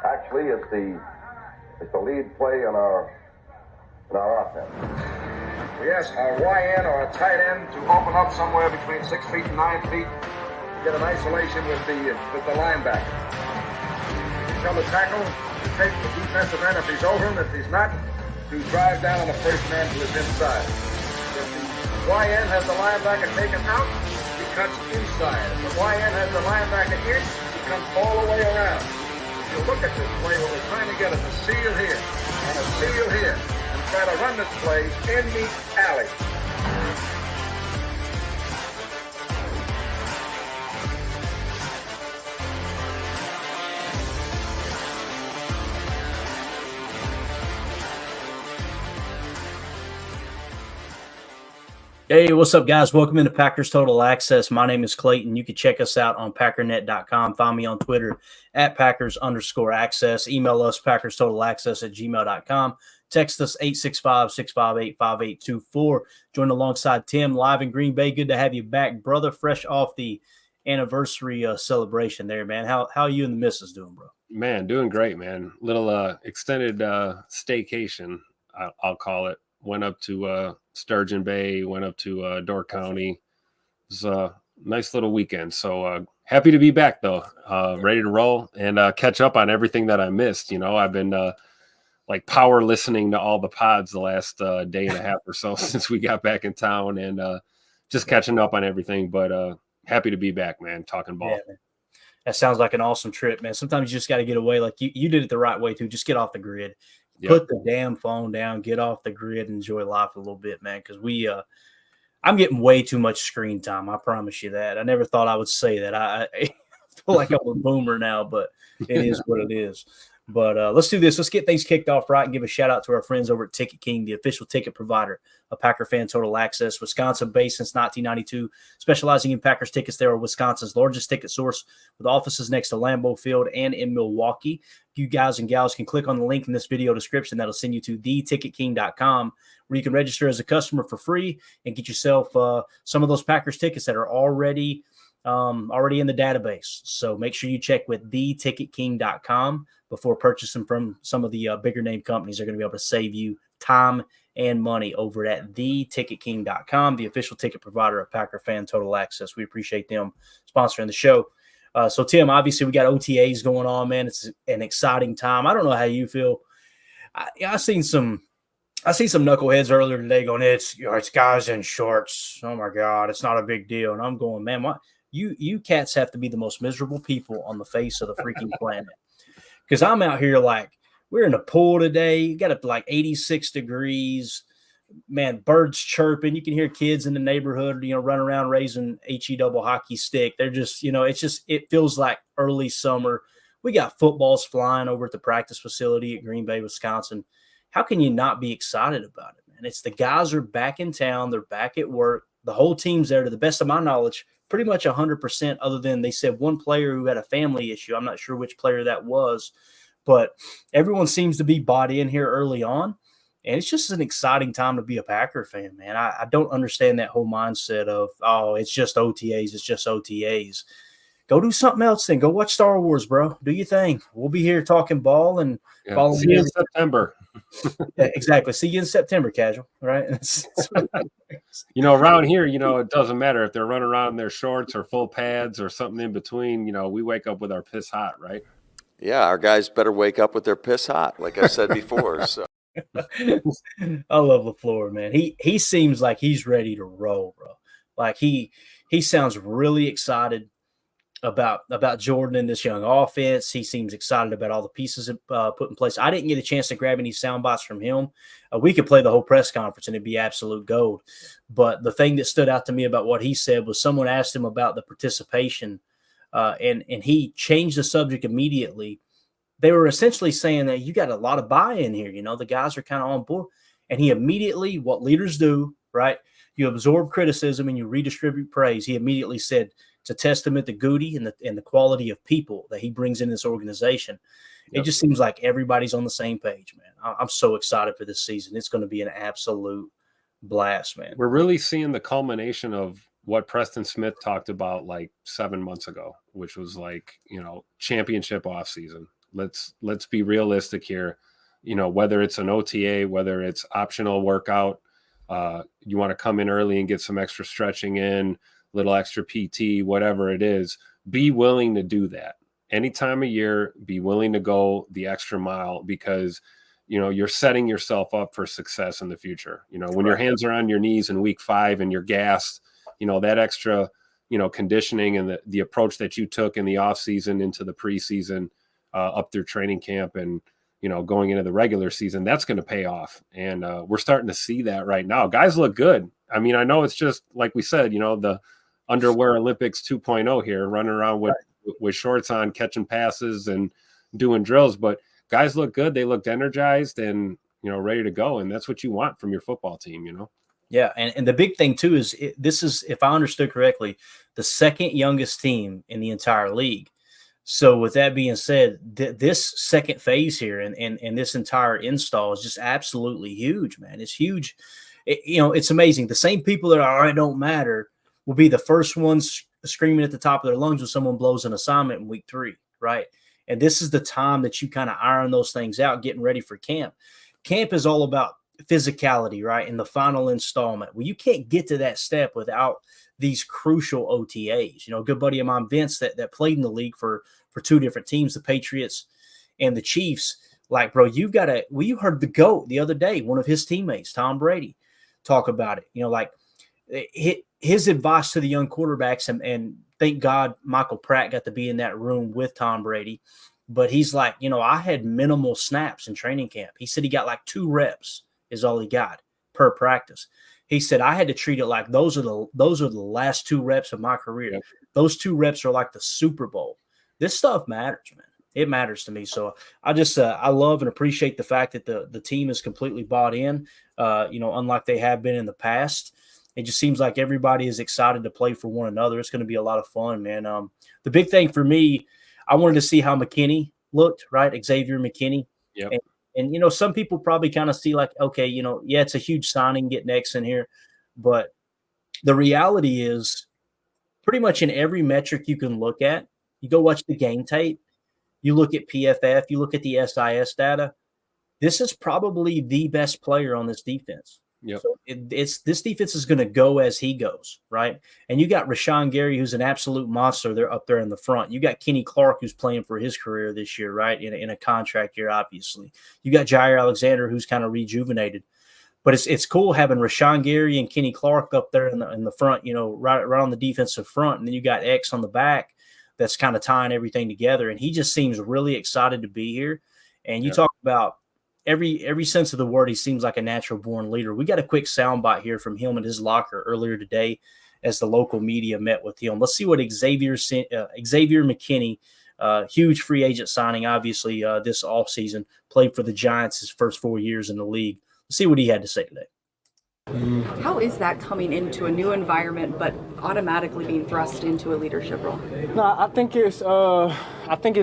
Actually, it's the lead play in our offense. Yes, our YN or a tight end to open up somewhere between 6 feet and 9 feet. Get an isolation with the linebacker. Tell the tackle to take the defensive end if he's over him. If he's not, to drive down on the first man to his inside. If the YN has the linebacker taken out, he cuts inside. If the YN has the linebacker in, he comes all the way around. If you look at this play, what we're trying to get is a seal here and a seal here. And try to run this play in the alley. Hey, what's up, guys? Welcome into Packers Total Access. My name is Clayton. You can check us out on packernet.com. Find me on Twitter at Packers_access. Email us PackersTotalAccess@gmail.com. Text us 865-658-5824. Join alongside Tim live in Green Bay. Good to have you back, brother. Fresh off the anniversary celebration there, man. How are you and the missus doing, bro? Man, doing great, man. Little extended staycation, I'll call it. Went up to Sturgeon Bay, went up to Door County. It was a nice little weekend. So happy to be back, though. Ready to roll and catch up on everything that I missed. You know, I've been like power listening to all the pods the last day and a half or so since we got back in town and just catching up on everything. But happy to be back, man, talking ball. Yeah, man. That sounds like an awesome trip, man. Sometimes you just got to get away. Like you did it the right way, too. Just get off the grid. Yep. Put the damn phone down, get off the grid, and enjoy life a little bit, man. Because I'm getting way too much screen time. I promise you that. I never thought I would say that. I feel like I'm a boomer now, but it is what it is. But let's do this. Let's get things kicked off right and give a shout out to our friends over at Ticket King, the official ticket provider of Packer Fan Total Access. Wisconsin-based since 1992, specializing in Packers tickets. They are Wisconsin's largest ticket source with offices next to Lambeau Field and in Milwaukee. You guys and gals can click on the link in this video description. That'll send you to theticketking.com where you can register as a customer for free and get yourself some of those Packers tickets that are already in the database. So make sure you check with theticketking.com before purchasing from some of the bigger name companies. They're going to be able to save you time and money over at theticketking.com, the official ticket provider of Packer Fan Total Access. We appreciate them sponsoring the show. So, Tim, obviously we got OTAs going on, man. It's an exciting time. I don't know how you feel. I seen some knuckleheads earlier today going, it's guys in shorts. Oh, my God, it's not a big deal. And I'm going, man, what? You cats have to be the most miserable people on the face of the freaking planet. Because I'm out here like, we're in a pool today. You got up to like 86 degrees. Man, birds chirping. You can hear kids in the neighborhood, run around raising HE double hockey stick. They're just, it feels like early summer. We got footballs flying over at the practice facility at Green Bay, Wisconsin. How can you not be excited about it, man? It's the guys are back in town. They're back at work. The whole team's there, to the best of my knowledge, pretty much 100%, other than they said one player who had a family issue. I'm not sure which player that was, but everyone seems to be bought in here early on. And it's just an exciting time to be a Packer fan, man. I don't understand that whole mindset of, oh, it's just OTAs. It's just OTAs. Go do something else then. Go watch Star Wars, bro. Do your thing. We'll be here talking ball and follow me in September. Yeah, exactly. See you in September, casual, right? Around here, it doesn't matter if they're running around in their shorts or full pads or something in between. We wake up with our piss hot, right? Yeah, our guys better wake up with their piss hot, like I said before. So. I love LaFleur, man. He seems like he's ready to roll, bro. Like he sounds really excited about Jordan and this young offense. He seems excited about all the pieces put in place. I didn't get a chance to grab any sound bites from him. We could play the whole press conference and it'd be absolute gold. But the thing that stood out to me about what he said was someone asked him about the participation, and he changed the subject immediately. They were essentially saying that you got a lot of buy-in here. The guys are kind of on board. And he immediately, what leaders do, right? You absorb criticism and you redistribute praise. He immediately said, it's a testament to Goody and the quality of people that he brings in this organization. Yep. It just seems like everybody's on the same page, man. I'm so excited for this season. It's going to be an absolute blast, man. We're really seeing the culmination of what Preston Smith talked about like 7 months ago, which was like, championship offseason. Let's be realistic here. You know, whether it's an OTA, whether it's optional workout, you want to come in early and get some extra stretching in, little extra PT, whatever it is, be willing to do that. Any time of year, be willing to go the extra mile, because, you know, you're setting yourself up for success in the future. You know, when your hands are on your knees in week 5 and you're gassed, you know, that extra, you know, conditioning and the approach that you took in the off season into the preseason, up through training camp and, you know, going into the regular season, that's going to pay off. And we're starting to see that right now. Guys look good. I mean, I know it's just like we said, you know, the underwear Olympics 2.0 here, running around with shorts on, catching passes and doing drills, but guys look good. They looked energized and, you know, ready to go. And that's what you want from your football team, you know? Yeah. And the big thing too is this is, if I understood correctly, the second youngest team in the entire league. So with that being said, this second phase here and this entire install is just absolutely huge, man. It's huge. You know, it's amazing. The same people that are, all right, don't matter, will be the first ones screaming at the top of their lungs when someone blows an assignment in week 3, right? And this is the time that you kind of iron those things out, getting ready for camp. Camp is all about physicality, right? In the final installment. Well, you can't get to that step without these crucial OTAs. You know, a good buddy of mine, Vince, that played in the league for 2 different teams, the Patriots and the Chiefs. Like, bro, you've got to, well, you heard the GOAT the other day, one of his teammates, Tom Brady, talk about it. You know, like his advice to the young quarterbacks, and thank God Michael Pratt got to be in that room with Tom Brady. But he's like, you know, I had minimal snaps in training camp. He said he got like 2 reps is all he got per practice. He said, I had to treat it like those are the last 2 reps of my career. Yep. Those 2 reps are like the Super Bowl. This stuff matters, man. It matters to me. So I just I love and appreciate the fact that the team is completely bought in, you know, unlike they have been in the past. It just seems like everybody is excited to play for one another. It's going to be a lot of fun, man. The big thing for me, I wanted to see how McKinney looked, right? Xavier McKinney. Yep. And, you know, some people probably kind of see like, okay, you know, yeah, it's a huge signing getting X in here. But the reality is pretty much in every metric you can look at, you go watch the game tape, you look at PFF, you look at the SIS data, this is probably the best player on this defense. Yep. So this defense is going to go as he goes, right? And you got Rashawn Gary, who's an absolute monster. They're up there in the front. You got Kenny Clark, who's playing for his career this year, right? In a contract year, obviously. You got Jair Alexander, who's kind of rejuvenated. But it's cool having Rashawn Gary and Kenny Clark up there in the front, you know, right on the defensive front, and then you got X on the back that's kind of tying everything together. And he just seems really excited to be here. And you talk about every sense of the word, he seems like a natural born leader. We got a quick soundbite here from him in his locker earlier today as the local media met with him. Let's see what Xavier McKinney, huge free agent signing, obviously this offseason, played for the Giants his first 4 years in the league. Let's see what he had to say today. How is that coming into a new environment, but automatically being thrust into a leadership role? No, I think it's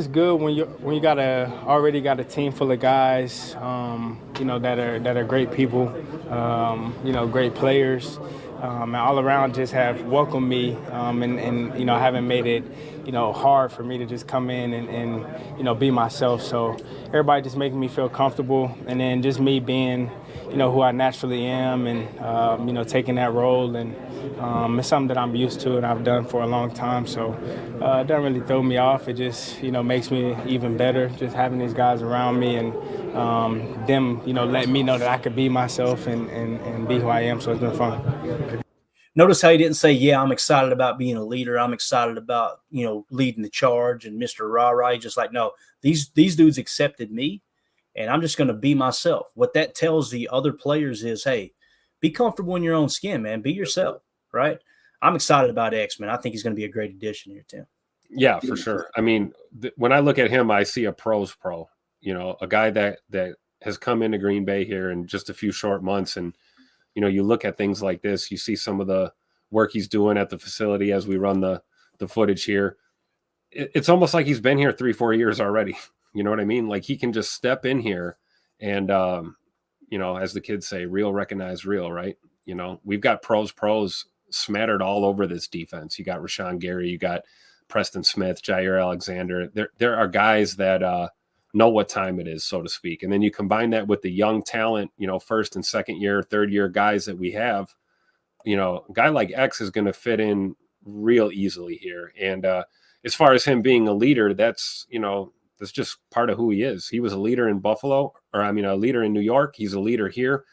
good when you already got a team full of guys, you know, that are great people, you know, great players, and all around just have welcomed me, and you know, haven't made it, you know, hard for me to just come in and you know, be myself. So everybody just making me feel comfortable, and then just me being, you know, who I naturally am, and you know, taking that role, and it's something that I'm used to and I've done for a long time. So it doesn't really throw me off. It just, you know, makes me even better, just having these guys around me and them, you know, letting me know that I could be myself and be who I am. So it's been fun. Notice how he didn't say, yeah, I'm excited about being a leader. I'm excited about, you know, leading the charge and Mr. Rah-Rah. He's just like, no, these dudes accepted me, and I'm just going to be myself. What that tells the other players is, hey, be comfortable in your own skin, man. Be yourself, right? I'm excited about X, man. I think he's going to be a great addition here, Tim. Yeah, for sure. I mean, when I look at him, I see a pro's pro, you know, a guy that has come into Green Bay here in just a few short months. And, you know, you look at things like this, you see some of the work he's doing at the facility as we run the footage here. It's almost like he's been here 3-4 years already. You know what I mean? Like, he can just step in here and, you know, as the kids say, real recognize real, right? You know, we've got pros smattered all over this defense. You got Rashawn Gary, you got Preston Smith, Jair Alexander. There are guys that know what time it is, so to speak. And then you combine that with the young talent, first and second year, third year guys that we have, a guy like X is going to fit in real easily here. And as far as him being a leader, that's just part of who he is. He was a leader in Buffalo, a leader in New York. He's a leader here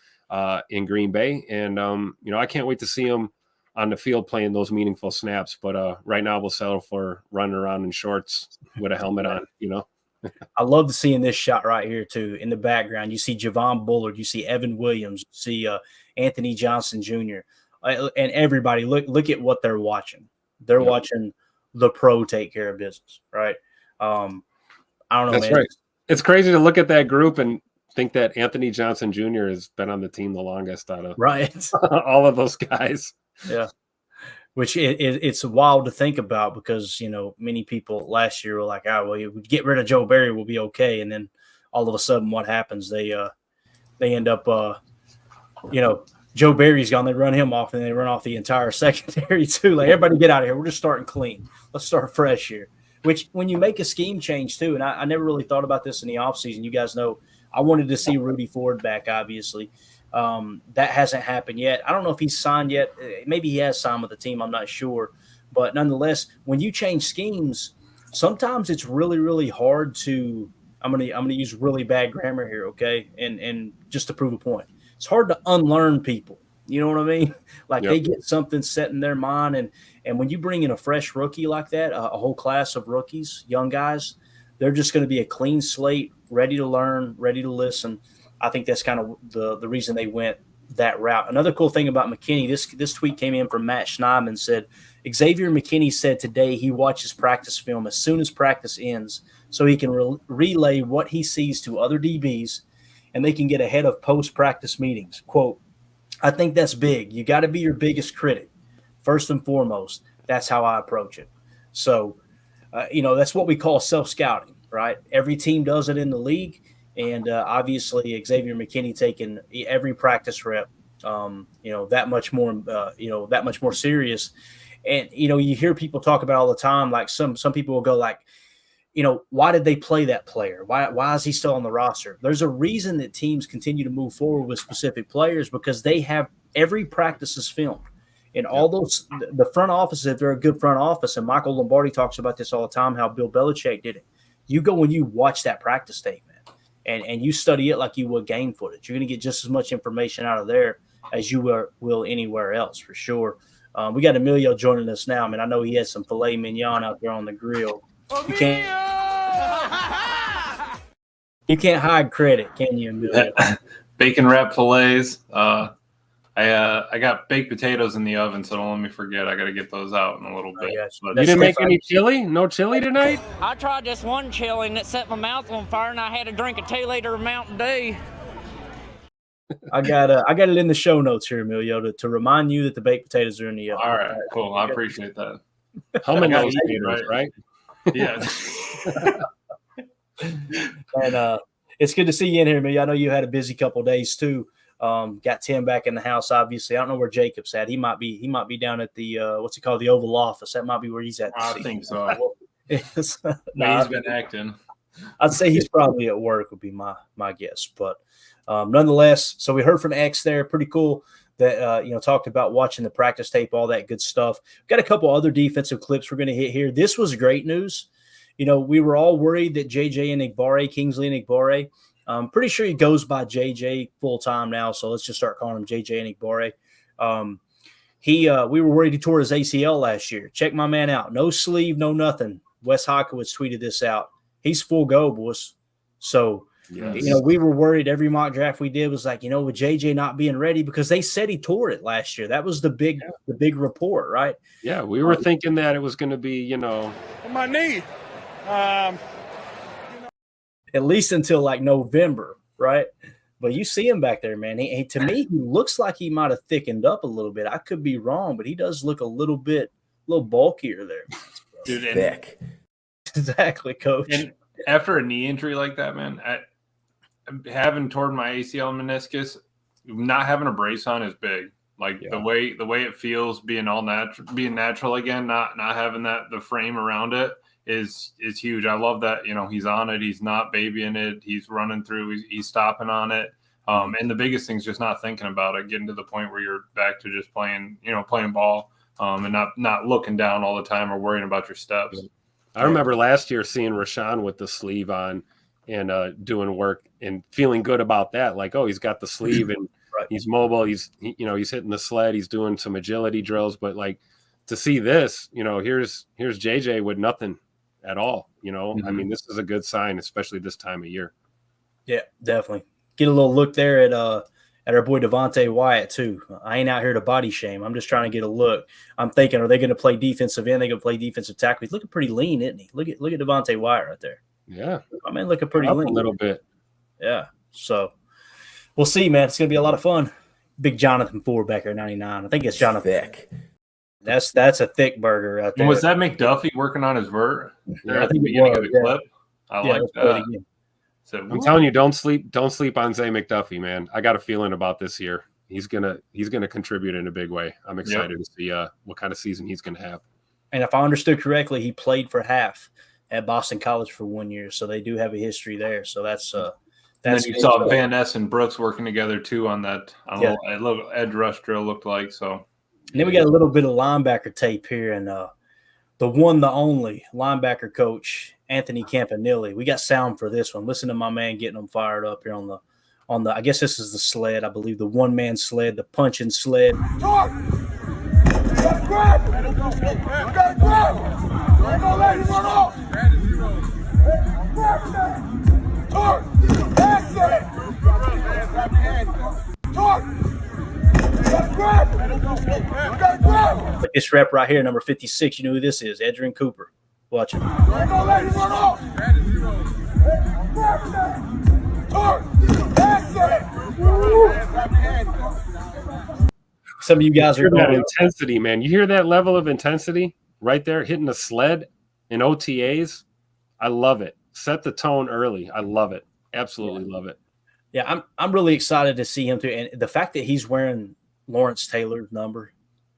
in Green Bay. And, I can't wait to see him on the field playing those meaningful snaps. But right now we'll settle for running around in shorts with a helmet on, I love seeing this shot right here, too. In the background, you see Javon Bullard, you see Evan Williams, you see Anthony Johnson Jr., and everybody. Look at what they're watching. They're watching the pro take care of business, right? I don't know, That's man. Right. It's crazy to look at that group and think that Anthony Johnson Jr. has been on the team the longest out of all of those guys. Yeah. Which it's wild to think about because, many people last year were like, we get rid of Joe Barry, we'll be okay. And then all of a sudden what happens? They end up, Joe Barry's gone. They run him off and they run off the entire secondary too. Like, everybody get out of here. We're just starting clean. Let's start fresh here. Which when you make a scheme change too, and I never really thought about this in the offseason. You guys know I wanted to see Rudy Ford back, obviously. That hasn't happened yet. I don't know if he's signed yet. Maybe he has signed with the team. I'm not sure. But nonetheless, when you change schemes, sometimes it's really, really hard to – I'm gonna use really bad grammar here, okay, and just to prove a point. It's hard to unlearn people. You know what I mean? Like They get something set in their mind. And when you bring in a fresh rookie like that, a whole class of rookies, young guys, they're just going to be a clean slate, ready to learn, ready to listen. I think that's kind of the reason they went that route. Another cool thing about McKinney, this tweet came in from Matt Schneidman, said, Xavier McKinney said today he watches practice film as soon as practice ends so he can relay what he sees to other DBs and they can get ahead of post-practice meetings. Quote, I think that's big. You got to be your biggest critic. First and foremost, that's how I approach it. So, that's what we call self-scouting, right? Every team does it in the league. And obviously, Xavier McKinney taking every practice rep, that much more serious. And you hear people talk about all the time. Like some people will go like, why did they play that player? Why is he still on the roster? There's a reason that teams continue to move forward with specific players because they have every practice is filmed. And all those the front offices, if they're a good front office, and Michael Lombardi talks about this all the time, how Bill Belichick did it. You go and you watch that practice tape, man. And you study it like you would game footage. You're going to get just as much information out of there as you will anywhere else, for sure. We got Emilio joining us now. I mean, I know he has some filet mignon out there on the grill. You can't hide credit, can you, Emilio? Bacon wrap fillets. I got baked potatoes in the oven, so don't let me forget. I got to get those out in a little bit. You didn't make any chili? No chili tonight? I tried just one chili and it set my mouth on fire, and I had to drink a 2-liter of Mountain Dew. I got it in the show notes here, Emilio, to remind you that the baked potatoes are in the oven. All right, cool. I appreciate that. Helmet nose potatoes, right? Yeah. And it's good to see you in here, Emilio. I know you had a busy couple of days too. Got Tim back in the house, obviously. I don't know where Jacob's at. He might be down at the what's it called, the Oval Office. That might be where he's at. I think so. He's been acting. I'd say he's probably at work would be my guess. But nonetheless, so we heard from X there. Pretty cool that talked about watching the practice tape, all that good stuff. Got a couple other defensive clips we're going to hit here. This was great news. We were all worried that Kingsley Enagbare, I'm pretty sure he goes by JJ full time now, so let's just start calling him JJ Enagbare. We were worried he tore his ACL last year. Check my man out. No sleeve, no nothing. Wes Hawkowitz tweeted this out. He's full go, boys. So, we were worried. Every mock draft we did was like, with JJ not being ready because they said he tore it last year. That was the big report, right? Yeah, we were thinking that it was going to be, my knee. At least until like November, right? But you see him back there, man. To me, he looks like he might have thickened up a little bit. I could be wrong, but he does look a little bulkier there. Dude, thick. Exactly, Coach. And after a knee injury like that, man, having torn my ACL and meniscus, not having a brace on is big. Like the way it feels being natural again, not having the frame around it. is huge. I love that, he's on it. He's not babying it. He's running through. He's stopping on it. And the biggest thing is just not thinking about it, getting to the point where you're back to just playing ball, and not looking down all the time or worrying about your steps. I remember last year seeing Rashawn with the sleeve on and doing work and feeling good about that. Like, oh, he's got the sleeve and he's mobile. He's hitting the sled. He's doing some agility drills. But like to see this, here's JJ with nothing at all. I mean, this is a good sign, especially this time of year. Yeah, definitely. Get a little look there at our boy Devontae Wyatt too. I ain't out here to body shame. I'm just trying to get a look. I'm thinking, are they going to play defensive end? They going to play defensive tackle? He's looking pretty lean, isn't he? Look at Devontae Wyatt right there. Yeah, I mean, looking pretty lean a little bit. Yeah, so we'll see, man. It's going to be a lot of fun. Big Jonathan Ford back there, 99. I think it's Jonathan. Thick. That's a thick burger out there. Was that McDuffie working on his vert? Yeah, I think beginning of the clip. I like that. So, I'm telling you, don't sleep on Zay McDuffie, man. I got a feeling about this year. He's gonna contribute in a big way. I'm excited to see what kind of season he's gonna have. And if I understood correctly, he played for half at Boston College for 1 year, so they do have a history there. So that's and then you saw Van Ness and Brooks working together too on that. A little edge rush drill looked like so. And then we got a little bit of linebacker tape here, and the one, the only linebacker coach, Anthony Campanile. We got sound for this one. Listen to my man getting them fired up here on the I guess this is the sled, I believe, the one-man sled, the punching sled. Torque! Let's grab! We gotta grab! We're gonna let him run off! Torque! That's it! Torque! Let's grab! We gotta grab! Like this rep right here, number 56, you know who this is, Adrian Cooper. Watch it. We're gonna let him run off! Torque! That's it! Some of you guys are that intensity, man. You hear that level of intensity right there, hitting the sled in OTAs. I love it. Set the tone early. I love it. Absolutely love it. Yeah, I'm really excited to see him too, and the fact that he's wearing Lawrence Taylor's number,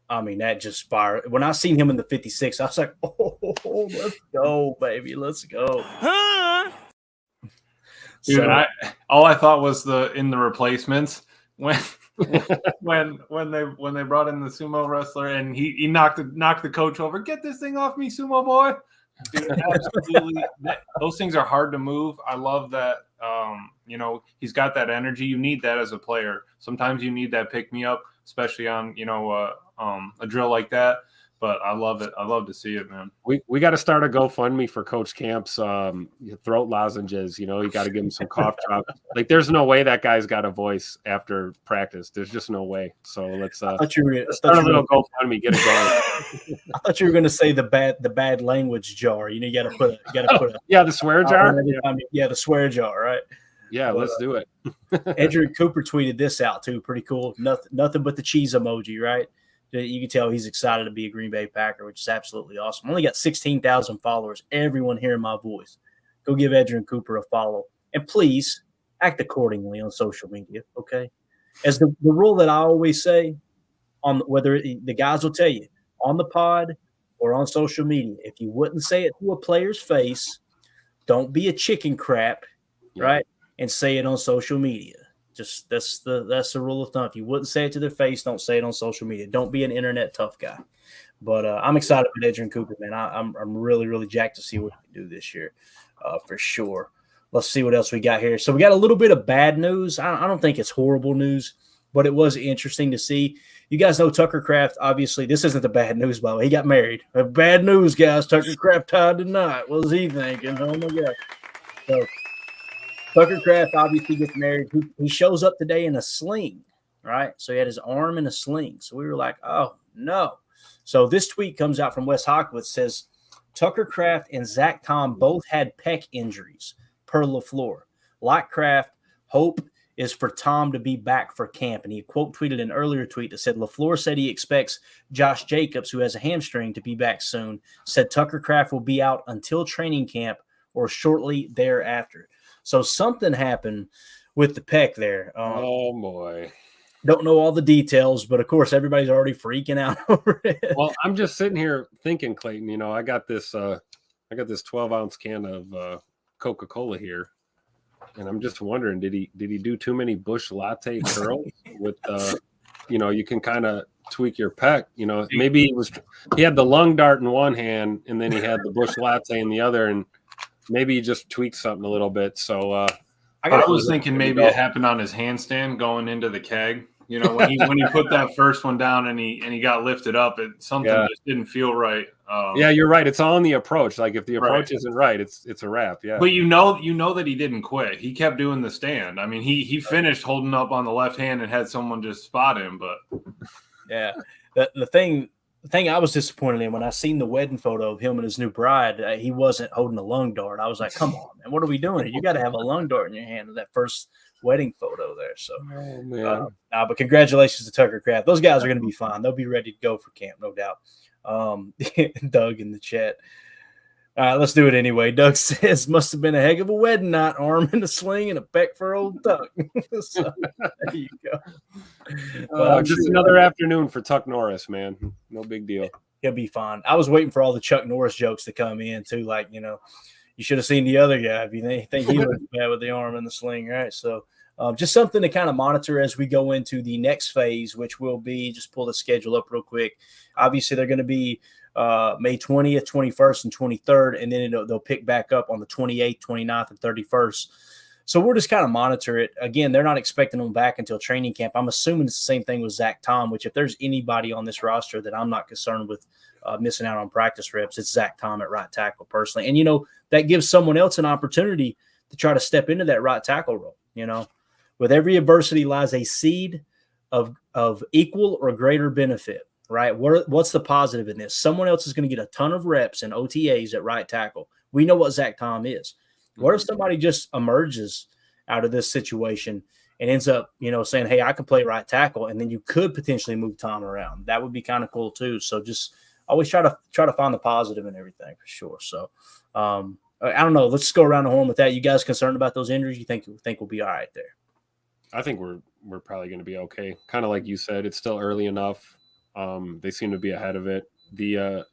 I mean, that just fired. When I seen him in the 56, I was like, oh, let's go, baby, let's go. Dude, all I thought was in the replacements when when they brought in the sumo wrestler and he knocked the coach over. Get this thing off me, sumo boy. Dude, absolutely. Those things are hard to move. I love that. He's got that energy. You need that as a player. Sometimes you need that pick me up, especially on a drill like that. But I love it. I love to see it, man. We got to start a GoFundMe for Coach Camp's throat lozenges. You got to give him some cough drops. Like, there's no way that guy's got a voice after practice. There's just no way. So let's start a little GoFundMe. Get it going. I thought you were going to say the bad language jar. You got to put a the swear jar. The swear jar, right? Yeah, let's do it. Andrew Cooper tweeted this out too. Pretty cool. Nothing but the cheese emoji, right? You can tell he's excited to be a Green Bay Packer, which is absolutely awesome. Only got 16,000 followers. Everyone hearing my voice. Go give Adrian Cooper a follow. And please act accordingly on social media, okay? As the rule that I always say, whether the guys will tell you, on the pod or on social media, if you wouldn't say it to a player's face, don't be a chicken crap, right? And say it on social media. Just that's the rule of thumb. If you wouldn't say it to their face, don't say it on social media. Don't be an internet tough guy. But I'm excited for Adrian Cooper, man. I'm really, really jacked to see what he can do this year, for sure. Let's see what else we got here. So we got a little bit of bad news. I don't think it's horrible news, but it was interesting to see. You guys know Tucker Kraft. Obviously, this isn't the bad news, by the way. He got married. Bad news, guys. Tucker Kraft tied tonight. What was he thinking? Oh my God. So Tucker Kraft obviously gets married. He shows up today in a sling, right? So he had his arm in a sling. So we were like, oh, no. So this tweet comes out from Wes Hawkins, says, Tucker Kraft and Zach Tom both had pec injuries, per LaFleur. Like Kraft, hope is for Tom to be back for camp. And he quote tweeted an earlier tweet that said, LaFleur said he expects Josh Jacobs, who has a hamstring, to be back soon. Said Tucker Kraft will be out until training camp or shortly thereafter. So something happened with the pec there. Oh, boy. Don't know all the details, but, of course, everybody's already freaking out over it. Well, I'm just sitting here thinking, Clayton, I got this I got this 12-ounce can of Coca-Cola here, and I'm just wondering, did he do too many Bush Latte curls with you can kind of tweak your pec. Maybe he had the lung dart in one hand, and then he had the Bush Latte in the other, and maybe he just tweaked something a little bit. So I was thinking maybe it happened on his handstand going into the keg. When he put that first one down and he got lifted up, something just didn't feel right. Yeah, you're right. It's all in the approach. Like if the approach isn't right, it's a wrap. Yeah. But you know that he didn't quit. He kept doing the stand. I mean, he finished holding up on the left hand and had someone just spot him. But yeah, the thing I was disappointed in when I seen the wedding photo of him and his new bride, he wasn't holding a lung dart. I was like, come on, man, what are we doing? You got to have a lung dart in your hand in that first wedding photo there. So, but congratulations to Tucker Kraft. Those guys are going to be fine. They'll be ready to go for camp, no doubt. Doug in the chat. All right, let's do it anyway. Doug says, must have been a heck of a wedding night, arm in a sling and a peck for old Tuck. So, there you go. Just another afternoon for Tuck Norris, man. No big deal. He'll be fine. I was waiting for all the Chuck Norris jokes to come in, too. Like, you should have seen the other guy if you think he looked bad with the arm in the sling, right? So just something to kind of monitor as we go into the next phase, which will be, just pull the schedule up real quick. Obviously, they're going to be May 20th, 21st, and 23rd, and then they'll pick back up on the 28th, 29th, and 31st. So we'll just kind of monitor it. Again, they're not expecting them back until training camp. I'm assuming it's the same thing with Zach Tom, which if there's anybody on this roster that I'm not concerned with missing out on practice reps, it's Zach Tom at right tackle personally. And, that gives someone else an opportunity to try to step into that right tackle role. With every adversity lies a seed of equal or greater benefit, right? What's the positive in this? Someone else is going to get a ton of reps and OTAs at right tackle. We know what Zach Tom is. What if somebody just emerges out of this situation and ends up, saying, hey, I can play right tackle, and then you could potentially move Tom around. That would be kind of cool too. So just always try to find the positive in everything for sure. So I don't know. Let's go around the horn with that. You guys concerned about those injuries? You think we'll be all right there? I think we're probably going to be okay. Kind of like you said, it's still early enough. They seem to be ahead of it. The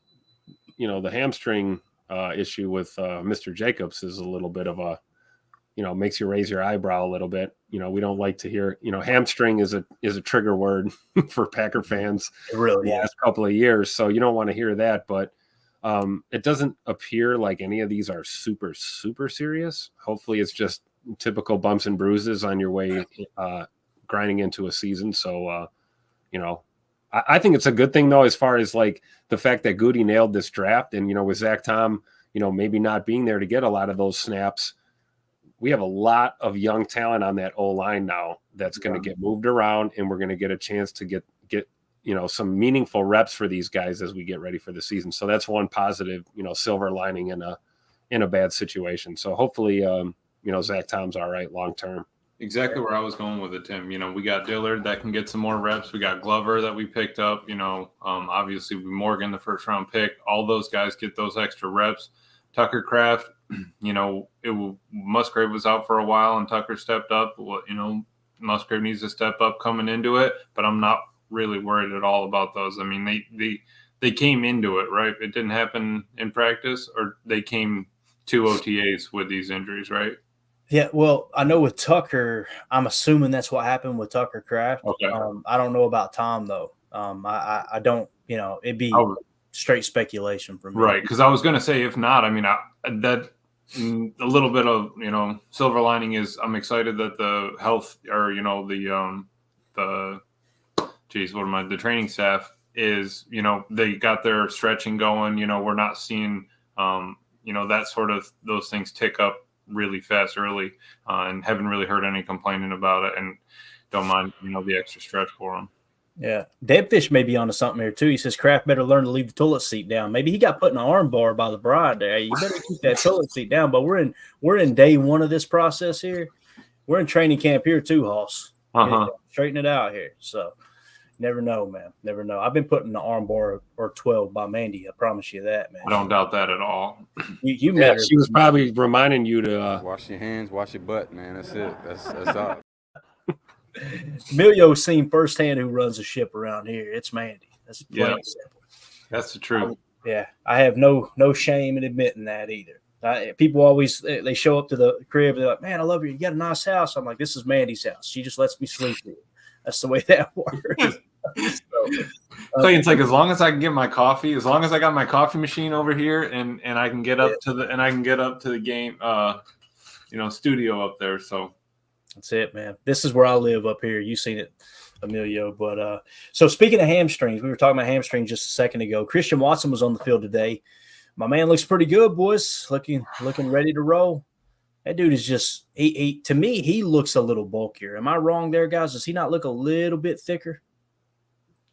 hamstring issue with Mr. Jacobs is a little bit of a, makes you raise your eyebrow a little bit. We don't like to hear, hamstring is a trigger word for Packer fans. It really the last couple of years. So you don't want to hear that, but it doesn't appear like any of these are super, super serious. Hopefully it's just typical bumps and bruises on your way grinding into a season. So, I think it's a good thing, though, as far as like the fact that Goody nailed this draft and, with Zach Tom, maybe not being there to get a lot of those snaps. We have a lot of young talent on that O-line now that's going to get moved around, and we're going to get a chance to get some meaningful reps for these guys as we get ready for the season. So that's one positive, silver lining in a bad situation. So hopefully, Zach Tom's all right long term. Exactly where I was going with it, Tim. We got Dillard that can get some more reps. We got Glover that we picked up. Obviously Morgan, the first round pick. All those guys get those extra reps. Tucker Kraft, Musgrave was out for a while and Tucker stepped up. Musgrave needs to step up coming into it, but I'm not really worried at all about those. I mean, they came into it, right? It didn't happen in practice, or they came to OTAs with these injuries, right? Yeah, well, I know with Tucker, I'm assuming that's what happened with Tucker Kraft. Okay. I don't know about Tom, though. I don't, it'd be straight speculation from me. Right, because I was going to say, if not, I mean, that a little bit of, silver lining is I'm excited that the health or, the training staff is, they got their stretching going. We're not seeing, that sort of those things tick up really fast early, and haven't really heard any complaining about it, and don't mind the extra stretch for them. Yeah, Deadfish may be onto something here too. He says Kraft better learn to leave the toilet seat down. Maybe he got put in an arm bar by the bride there. You better keep that toilet seat down. But we're in day one of this process here. We're in training camp here too, Hoss. Straighten it out here. So never know, man. Never know. I've been put in the arm bar or 12 by Mandy. I promise you that, man. I don't doubt that at all. You met her. She was probably reminding you to wash your hands, wash your butt, man. That's it. That's all. Emilio's seen firsthand who runs the ship around here. It's Mandy. That's plain simple. That's the truth. Yeah, I have no shame in admitting that either. People always they show up to the crib. They're like, "Man, I love you. You got a nice house." I'm like, "This is Mandy's house. She just lets me sleep here." That's the way that works. Clayton's like, as long as I can get my coffee, as long as I got my coffee machine over here, and I can get up to the game, studio up there. So that's it, man. This is where I live up here. You've seen it, Emilio. But so speaking of hamstrings, we were talking about hamstrings just a second ago. Christian Watson was on the field today. My man looks pretty good, boys. Looking ready to roll. That dude is just he to me, he looks a little bulkier. Am I wrong there, guys? Does he not look a little bit thicker?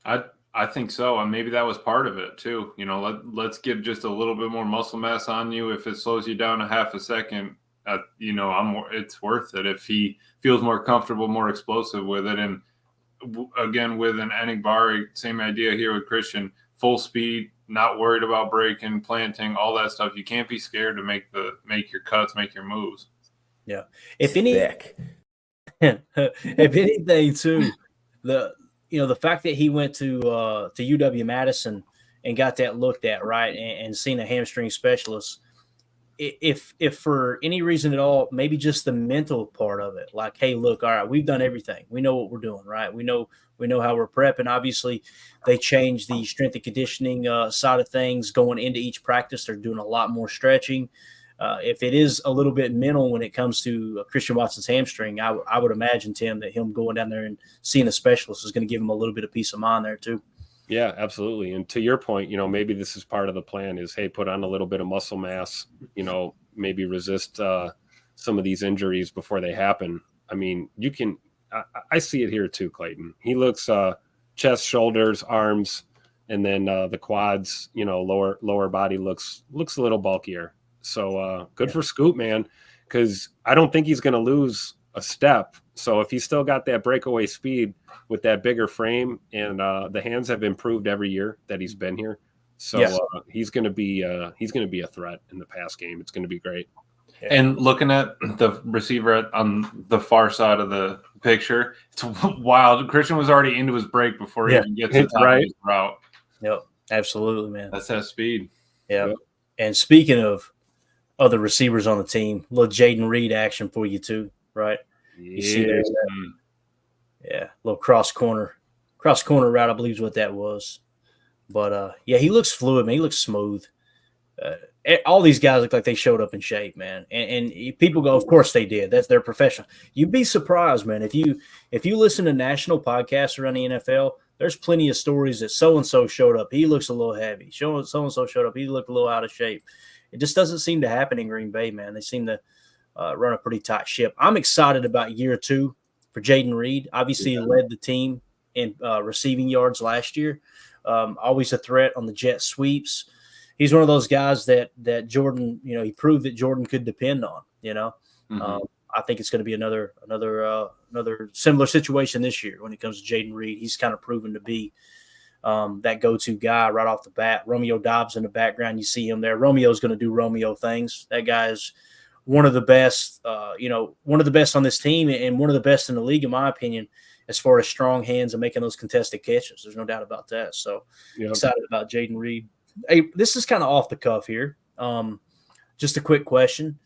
I think so, and maybe that was part of it too. Let's give just a little bit more muscle mass on you. If it slows you down a half a second, it's worth it. If he feels more comfortable, more explosive with it, and again with an Enigbari, same idea here with Christian, full speed, not worried about breaking, planting, all that stuff. You can't be scared to make your cuts, make your moves. Yeah. If anything, too, the fact that he went to UW-Madison and got that looked at, right, and seen a hamstring specialist, if for any reason at all, maybe just the mental part of it, like, hey, look, all right, we've done everything. We know what we're doing, right? We know how we're prepping. Obviously, they changed the strength and conditioning side of things going into each practice. They're doing a lot more stretching. If it is a little bit mental when it comes to Christian Watson's hamstring, I would imagine, Tim, that him going down there and seeing a specialist is going to give him a little bit of peace of mind there too. Yeah, absolutely. And to your point, maybe this is part of the plan is, hey, put on a little bit of muscle mass, maybe resist some of these injuries before they happen. I mean, I see it here too, Clayton. He looks chest, shoulders, arms, and then the quads, lower body looks a little bulkier. So good for Scoop, man, because I don't think he's going to lose a step. So if he's still got that breakaway speed with that bigger frame, and the hands have improved every year that he's been here, so he's going to be a threat in the pass game. It's going to be great. And looking at the receiver on the far side of the picture, it's wild. Christian was already into his break before he even gets to the top of his route. Yep, absolutely, man. That's that speed. Yep. And speaking of other receivers on the team, a little Jaden Reed action for you too, right? You see there, little cross corner route, I believe is what that was. But he looks fluid, man. He looks smooth. All these guys look like they showed up in shape, man. And people go, of course they did. That's their professional. You'd be surprised, man. If you listen to national podcasts around the NFL, there's plenty of stories that so-and-so showed up. He looks a little heavy. So-and-so showed up. He looked a little out of shape. It just doesn't seem to happen in Green Bay, man. They seem to run a pretty tight ship. I'm excited about year 2 for Jaden Reed. Obviously, he led the team in receiving yards last year. Always a threat on the jet sweeps. He's one of those guys that Jordan, he proved that Jordan could depend on. I think it's going to be another similar situation this year when it comes to Jaden Reed. He's kind of proven to be that go-to guy right off the bat. Romeo Dobbs in the background, you see him there. Romeo's going to do Romeo things. That guy is one of the best, one of the best on this team and one of the best in the league, in my opinion, as far as strong hands and making those contested catches. There's no doubt about that. So excited about Jaden Reed. Hey, this is kind of off the cuff here. Just a quick question.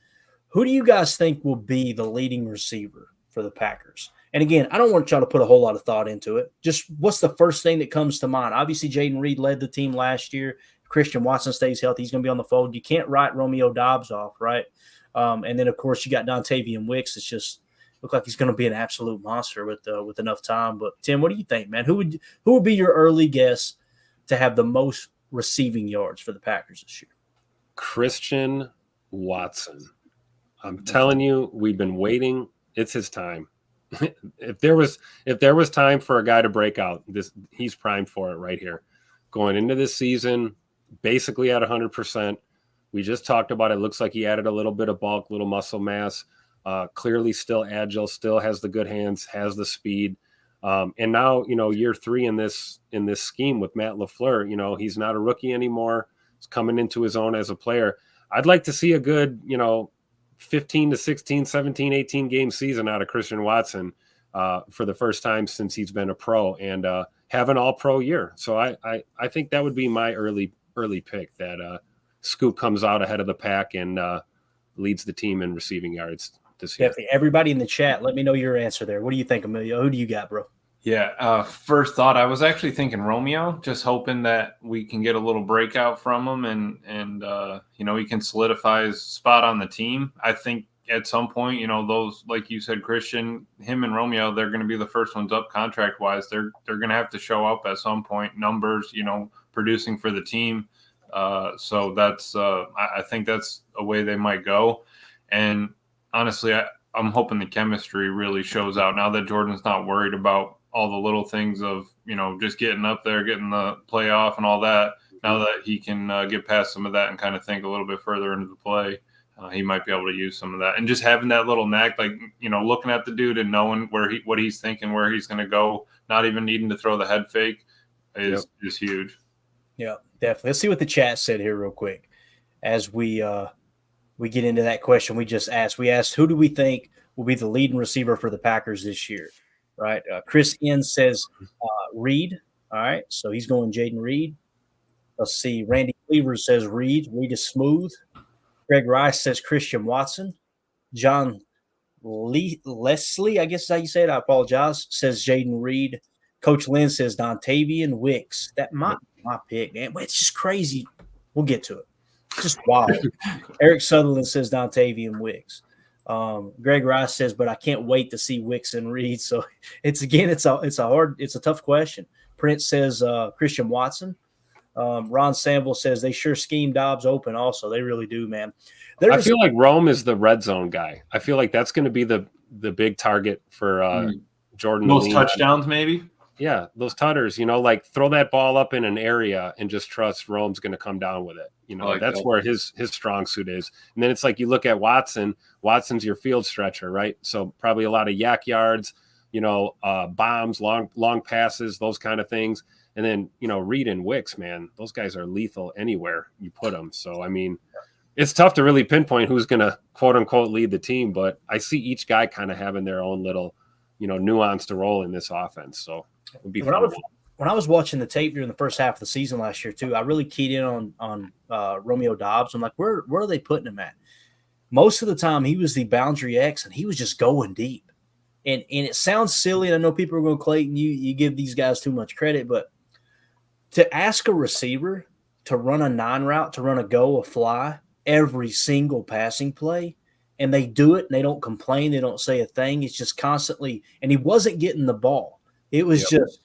Who do you guys think will be the leading receiver for the Packers? And again, I don't want y'all to put a whole lot of thought into it. Just what's the first thing that comes to mind? Obviously, Jaden Reed led the team last year. Christian Watson stays healthy. He's going to be on the fold. You can't write Romeo Dobbs off, right? And then, of course, you got Dontavian Wicks. It's just look like he's going to be an absolute monster with enough time. But, Tim, what do you think, man? Who would be your early guess to have the most receiving yards for the Packers this year? Christian Watson. I'm telling you, we've been waiting. It's his time. If there was time for a guy to break out, he's primed for it right here. Going into this season, basically at 100%. We just talked about it. Looks like he added a little bit of bulk, little muscle mass. Clearly still agile, still has the good hands, has the speed. And now, year 3 in this scheme with Matt LaFleur, he's not a rookie anymore. He's coming into his own as a player. I'd like to see a good, 15 to 16, 17, 18 game season out of Christian Watson for the first time since he's been a pro and have an all-pro year. So I think that would be my early early pick that Scoop comes out ahead of the pack and leads the team in receiving yards this year. Definitely. Everybody in the chat, let me know your answer there. What do you think, Emilio? Who do you got, bro? Yeah, first thought, I was actually thinking Romeo, just hoping that we can get a little breakout from him and he can solidify his spot on the team. I think at some point, those, like you said, Christian, him and Romeo, they're going to be the first ones up contract-wise. They're going to have to show up at some point, numbers, producing for the team. So that's I think that's a way they might go. And honestly, I'm hoping the chemistry really shows out now that Jordan's not worried about all the little things of, just getting up there, getting the playoff and all that. Now that he can get past some of that and kind of think a little bit further into the play, he might be able to use some of that. And just having that little knack, like, looking at the dude and knowing what he's thinking, where he's going to go, not even needing to throw the head fake is huge. Yeah, definitely. Let's see what the chat said here real quick as we get into that question we just asked. We asked, who do we think will be the leading receiver for the Packers this year? Right. Chris N says Reed. All right. So he's going Jaden Reed. Let's see. Randy Cleaver says Reed. Reed is smooth. Greg Rice says Christian Watson. John Leslie, I guess is how you say it. I apologize. Says Jaden Reed. Coach Lynn says Dontavian Wicks. That might be my pick, man. But it's just crazy. We'll get to it. It's just wild. Eric Sutherland says Dontavian Wicks. Greg Rice says, but I can't wait to see Wicks and Reed. So it's a tough question. Prince says Christian Watson. Ron Samble says they sure scheme Dobbs open. Also, they really do, man. I feel like Rome is the red zone guy. I feel like that's going to be the big target for Jordan. Most touchdowns, maybe. Yeah, those tutters, like throw that ball up in an area and just trust Rome's going to come down with it. That's where his strong suit is. And then it's like you look at Watson. Watson's your field stretcher, right? So probably a lot of yak yards, bombs, long passes, those kind of things. And then, Reed and Wicks, man, those guys are lethal anywhere you put them. So, I mean, it's tough to really pinpoint who's going to, quote unquote, lead the team. But I see each guy kind of having their own little, nuance to roll in this offense. So it would be fun. When I was watching the tape during the first half of the season last year too, I really keyed in on Romeo Dobbs. I'm like, where are they putting him at? Most of the time, he was the boundary X, and he was just going deep. And it sounds silly, and I know people are going to Clayton, you give these guys too much credit, but to ask a receiver to run a 9 route, to run a go, a fly, every single passing play, and they do it, and they don't complain, they don't say a thing. It's just constantly, and he wasn't getting the ball. It was just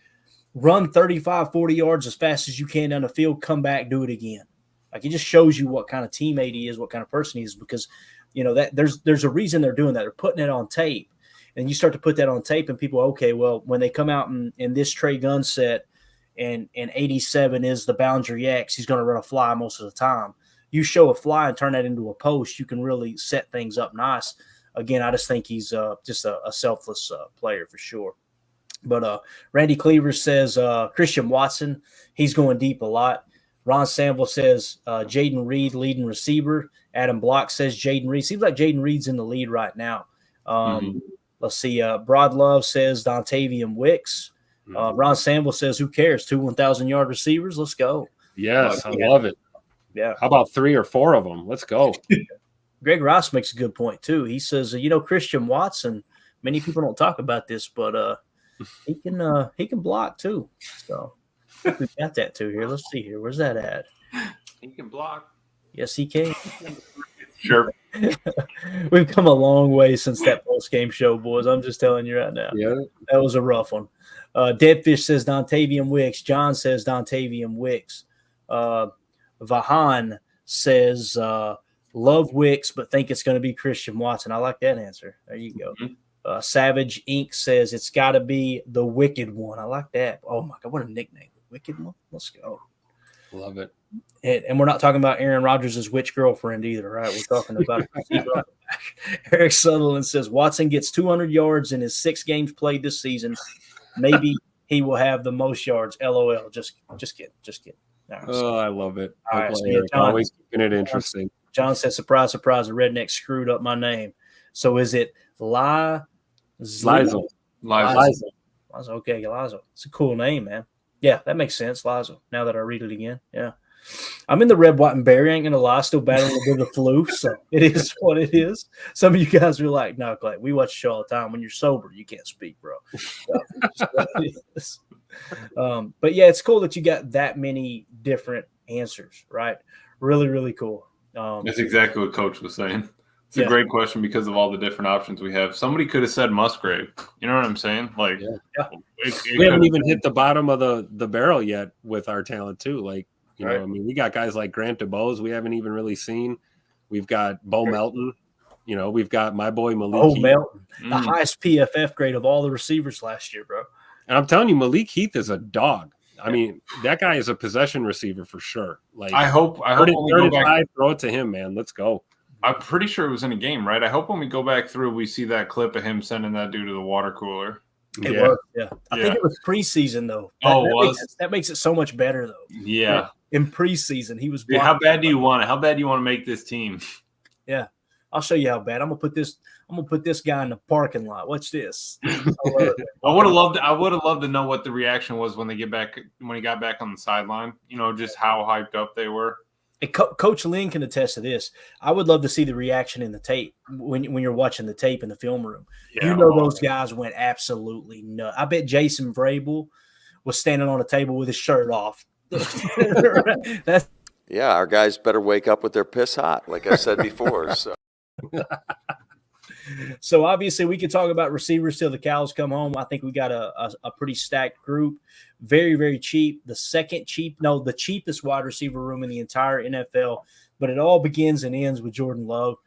run 35, 40 yards as fast as you can down the field, come back, do it again. Like, it just shows you what kind of teammate he is, what kind of person he is, because, that there's a reason they're doing that. They're putting it on tape. And you start to put that on tape, and people, okay, well, when they come out in this Trey gun set and 87 is the boundary X, he's going to run a fly most of the time. You show a fly and turn that into a post, you can really set things up nice. Again, I just think he's just a selfless player for sure. But Randy Cleaver says Christian Watson, he's going deep a lot. Ron Samble says Jaden Reed, leading receiver. Adam Block says Jaden Reed. Seems like Jaden Reed's in the lead right now. Let's see. Broad Love says Dontavian Wicks. Ron Samble says, who cares? 2 1,000-yard receivers. Let's go. Yes, I love it. Yeah. How about 3 or 4 of them? Let's go. Greg Ross makes a good point, too. He says, Christian Watson, many people don't talk about this, but he can block, too. So we got that, too, here. Let's see here. Where's that at? He can block. Yes, he can. Sure. We've come a long way since that post-game show, boys. I'm just telling you right now. Yeah. That was a rough one. Deadfish says Dontavian Wicks. John says Dontavian Wicks. Vahan says love Wicks, but think it's going to be Christian Watson. I like that answer. There you go. Mm-hmm. Savage Inc. says it's got to be the Wicked One. I like that. Oh, my God. What a nickname. The Wicked One. Let's go. Love it. And we're not talking about Aaron Rodgers' witch girlfriend either, right? We're talking about Eric Sutherland says Watson gets 200 yards in his 6 games played this season. Maybe he will have the most yards. LOL. Just kidding. Right, oh, I love it. All right, so John, always keeping it interesting. John says, surprise, surprise, a redneck screwed up my name. So is it Lizel? Lizel. Okay, Lizel. It's a cool name, man. Yeah, that makes sense, Lizel, now that I read it again. Yeah. I'm in the red, white, and berry. I ain't gonna lie, still battling a bit of the flu, so it is what it is. Some of you guys are like, "No, Clay, we watch the show all the time. When you're sober, you can't speak, bro." So, but yeah, it's cool that you got that many different answers, right? Really, really cool. That's exactly what Coach was saying. It's a great question because of all the different options we have. Somebody could have said Musgrave. You know what I'm saying? Like, we haven't even hit the bottom of the barrel yet with our talent too. Like, you know, I mean, we got guys like Grant DeBose we haven't even really seen. We've got Bo Melton. You know, we've got my boy Malik Heath. Melton, the highest PFF grade of all the receivers last year, bro. And I'm telling you, Malik Heath is a dog. I mean, that guy is a possession receiver for sure. Like, I hope when we go back, throw it to him, man. Let's go. I'm pretty sure it was in a game, right? I hope when we go back through, we see that clip of him sending that dude to the water cooler. It was, I think it was preseason though. That makes it so much better though. Yeah. In preseason, he was. Dude, how bad do you want it? How bad do you want to make this team? Yeah, I'll show you how bad. I'm gonna put this guy in the parking lot. Watch this. I would have loved to know what the reaction was when he got back on the sideline. You know, just how hyped up they were. And Coach Lynn can attest to this. I would love to see the reaction in the tape when you're watching the tape in the film room. Yeah. You know, those guys went absolutely nuts. I bet Jason Vrabel was standing on a table with his shirt off. Yeah, our guys better wake up with their piss hot, like I said before. So. So obviously we could talk about receivers till the cows come home. I think we got a pretty stacked group. Very, very cheap. The cheapest wide receiver room in the entire NFL. But it all begins and ends with Jordan Love.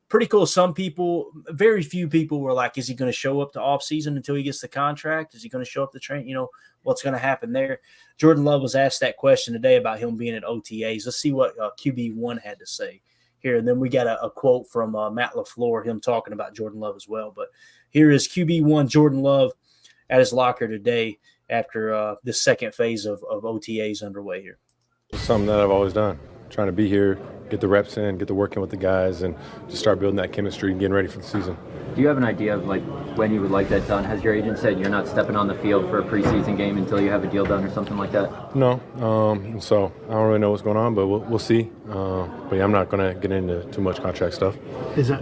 Pretty cool. Some people, very few people were like, is he going to show up to offseason until he gets the contract? Is he going to show up to train? You know, what's going to happen there? Jordan Love was asked that question today about him being at OTAs. Let's see what QB1 had to say here. And then we got a quote from Matt LaFleur, him talking about Jordan Love as well. But here is QB1 Jordan Love at his locker today after this second phase of OTAs underway here. It's something that I've always done, trying to be here, get the reps in, get to working with the guys, and just start building that chemistry and getting ready for the season. Do you have an idea of like when you would like that done? Has your agent said you're not stepping on the field for a preseason game until you have a deal done or something like that? No. So I don't really know what's going on, but we'll see. But yeah, I'm not going to get into too much contract stuff.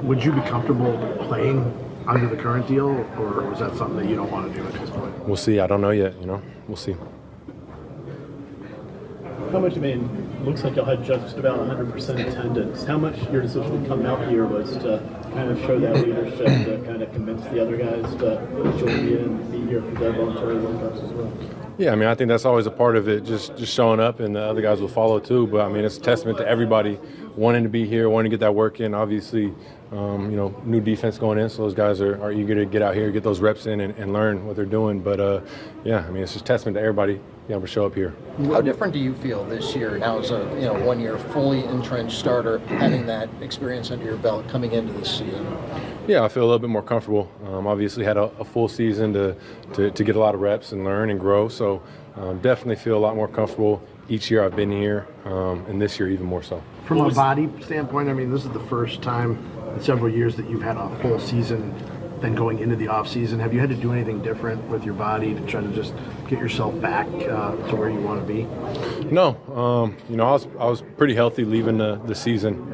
Would you be comfortable playing under the current deal, or is that something that you don't want to do at this point? We'll see. I don't know yet. We'll see. How much, looks like y'all had just about 100% attendance. How much your decision to come out here was to kind of show that leadership, to kind of convince the other guys to join you and be here for their voluntary workouts as well? Yeah, I think that's always a part of it, just showing up, and the other guys will follow too. But, it's a testament to everybody wanting to be here, wanting to get that work in. Obviously, new defense going in, so those guys are eager to get out here, get those reps in and learn what they're doing. But, it's just a testament to everybody being able to show up here. How different do you feel this year now as a 1 year fully entrenched starter, having that experience under your belt coming into this season? Yeah, I feel a little bit more comfortable. Obviously had a full season to get a lot of reps and learn and grow. So definitely feel a lot more comfortable each year I've been here, and this year even more so. From a body standpoint, this is the first time in several years that you've had a full season then going into the off season. Have you had to do anything different with your body to try to just get yourself back to where you want to be? No, I was pretty healthy leaving the season.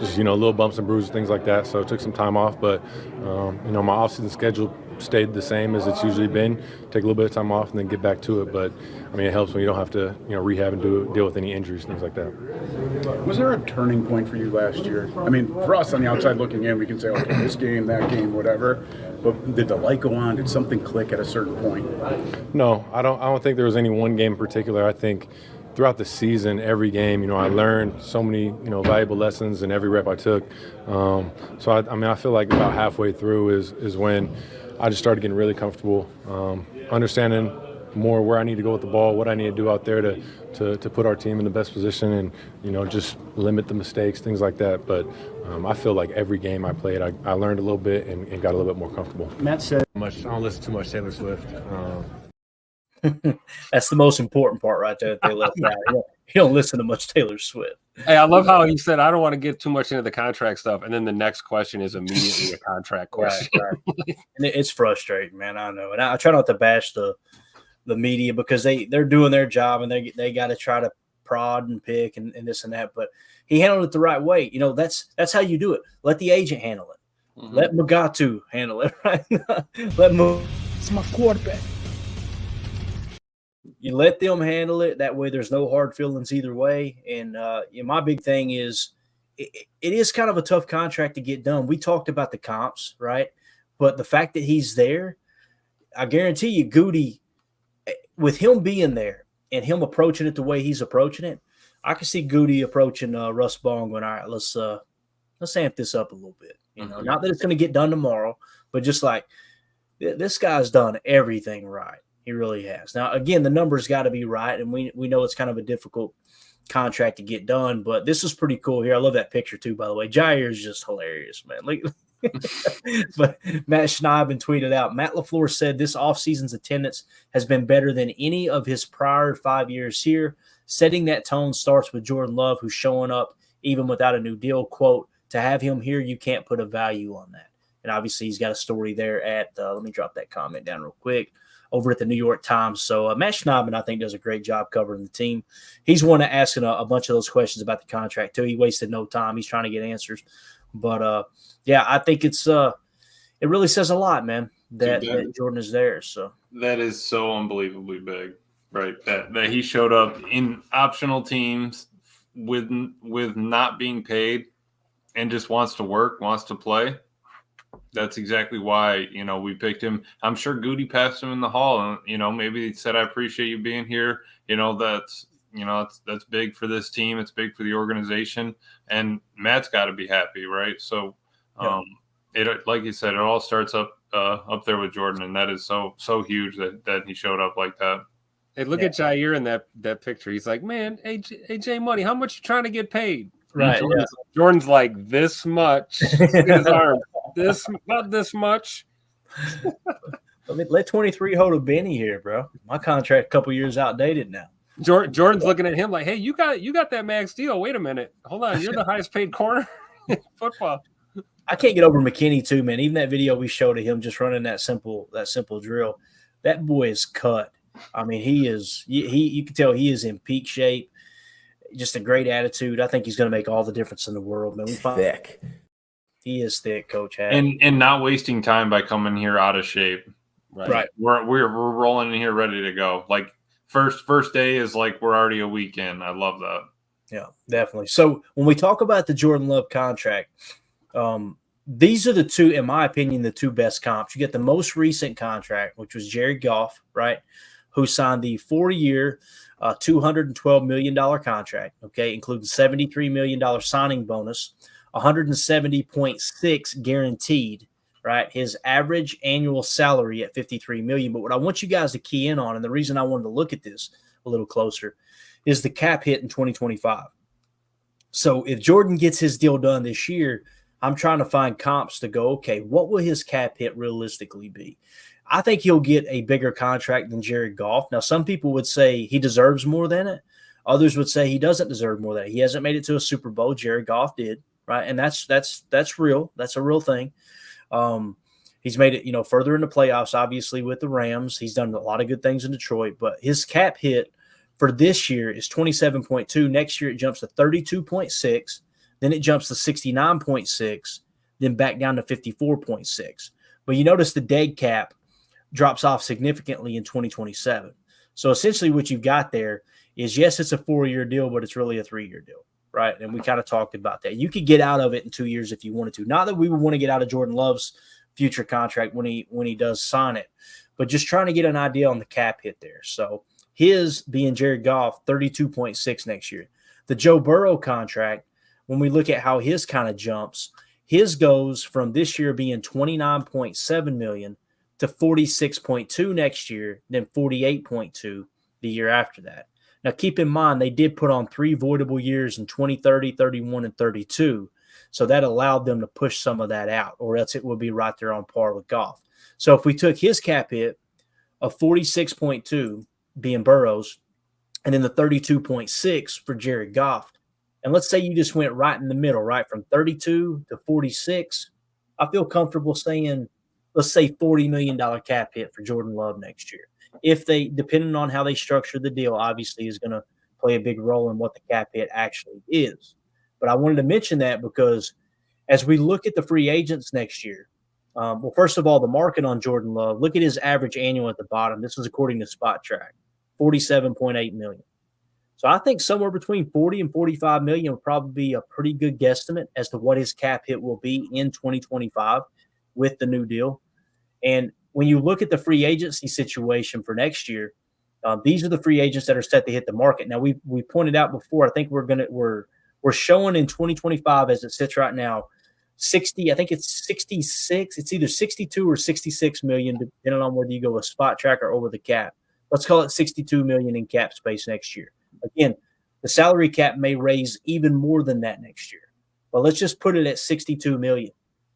Just little bumps and bruises, things like that. So I took some time off, but my off-season schedule stayed the same as it's usually been. Take a little bit of time off and then get back to it. But it helps when you don't have to rehab and deal with any injuries, things like that. Was there a turning point for you last year? For us on the outside looking in, we can say, okay, this game, that game, whatever. But did the light go on? Did something click at a certain point? No, I don't think there was any one game in particular. I think throughout the season, every game, I learned so many, valuable lessons in every rep I took. So I feel like about halfway through is when I just started getting really comfortable, understanding more where I need to go with the ball, what I need to do out there to put our team in the best position, and just limit the mistakes, things like that. But I feel like every game I played, I learned a little bit and got a little bit more comfortable. Matt said, I don't listen too much Taylor Swift. That's the most important part right there that they left out. You don't listen to much Taylor Swift. Hey, I love how he said, I don't want to get too much into the contract stuff. And then the next question is immediately a contract question. Right. And it's frustrating, man. I know. And I try not to bash the media because they're doing their job and they got to try to prod and pick and this and that, but he handled it the right way. You know, that's how you do it. Let the agent handle it. Mm-hmm. Let Mugatu handle it, right? It's my quarterback. You let them handle it. That way there's no hard feelings either way. And my big thing is it is kind of a tough contract to get done. We talked about the comps, right? But the fact that he's there, I guarantee you, Goody, with him being there and him approaching it the way he's approaching it, I can see Goody approaching Russ Ball going, all right, let's amp this up a little bit. You know, not that it's going to get done tomorrow, but just like this guy's done everything right. He really has. Now, again, the numbers got to be right, and we know it's kind of a difficult contract to get done, but this is pretty cool here. I love that picture too, by the way. Jair is just hilarious, man. But Matt Schneiden tweeted out, Matt LaFleur said this offseason's attendance has been better than any of his prior 5 years here. Setting that tone starts with Jordan Love, who's showing up even without a new deal. Quote, to have him here, you can't put a value on that. And obviously he's got a story there at, let me drop that comment down real quick, over at the New York Times. So Matt Schneiden, I think, does a great job covering the team. He's one of asking a bunch of those questions about the contract too. He wasted no time. He's trying to get answers. But yeah, I think it really says a lot, man, that Jordan is there. So that is so unbelievably big, right? That he showed up in optional teams with not being paid and just wants to work, wants to play. That's exactly why, you know, we picked him. I'm sure Goody passed him in the hall and, you know, maybe he said, I appreciate you being here. You know, that's big for this team. It's big for the organization, and Matt's got to be happy. Right. So, it, like you said, it all starts up there with Jordan, and that is so huge that he showed up like that. Hey, look at Jair in that picture. He's like, man, AJ Money, how much you trying to get paid? Right. Jordan's like, this much. Look at his arm. Not this much. Let 23 hold a Benny here, bro. My contract a couple years outdated now. Jordan's looking at him like, hey, you got that max deal. Wait a minute. Hold on. You're the highest paid corner in football. I can't get over McKinney too, man. Even that video we showed of him just running that simple drill, that boy is cut. I mean, you can tell he is in peak shape. Just a great attitude. I think he's going to make all the difference in the world, man. Thick. He is thick, Coach Hatt. And not wasting time by coming here out of shape. Right. We're rolling in here ready to go. Like first day is like we're already a weekend. I love that. Yeah, definitely. So when we talk about the Jordan Love contract, these are the two, in my opinion, the two best comps. You get the most recent contract, which was Jared Goff, right, who signed the 4-year, $212 million contract, okay, including $73 million signing bonus, 170.6 guaranteed, right? His average annual salary at $53 million. But what I want you guys to key in on, and the reason I wanted to look at this a little closer, is the cap hit in 2025. So if Jordan gets his deal done this year, I'm trying to find comps to go, okay, what will his cap hit realistically be? I think he'll get a bigger contract than Jared Goff. Now, some people would say he deserves more than it. Others would say he doesn't deserve more than it. He hasn't made it to a Super Bowl. Jared Goff did, right? And that's real. That's a real thing. He's made it, further in the playoffs, obviously, with the Rams. He's done a lot of good things in Detroit. But his cap hit for this year is 27.2. Next year, it jumps to 32.6. Then it jumps to 69.6. Then back down to 54.6. But you notice the dead cap drops off significantly in 2027. So essentially what you've got there is, yes, it's a 4-year deal, but it's really a 3-year deal, right? And we kind of talked about that. You could get out of it in 2 years if you wanted to. Not that we would want to get out of Jordan Love's future contract when he does sign it, but just trying to get an idea on the cap hit there. So his being Jared Goff, 32.6 next year. The Joe Burrow contract, when we look at how his kind of jumps, his goes from this year being $29.7 million to 46.2 next year, then 48.2 the year after that. Now, keep in mind, they did put on 3 voidable years in 2030, 31, and 32. So that allowed them to push some of that out, or else it would be right there on par with Goff. So if we took his cap hit of 46.2 being Burrow's, and then the 32.6 for Jared Goff, and let's say you just went right in the middle, right, from 32 to 46, I feel comfortable saying, let's say $40 million cap hit for Jordan Love next year. If they, depending on how they structure the deal, obviously is going to play a big role in what the cap hit actually is. But I wanted to mention that because as we look at the free agents next year, well, first of all, the market on Jordan Love, look at his average annual at the bottom. This is according to Spot Track, $47.8 million. So I think somewhere between 40 and 45 million would probably be a pretty good guesstimate as to what his cap hit will be in 2025 with the new deal. And when you look at the free agency situation for next year, these are the free agents that are set to hit the market. Now we pointed out before, I think we're showing in 2025 as it sits right now, 60, I think it's 66. It's either 62 or 66 million, depending on whether you go with Spot Track or over the cap. Let's call it 62 million in cap space next year. Again, the salary cap may raise even more than that next year, but let's just put it at 62 million.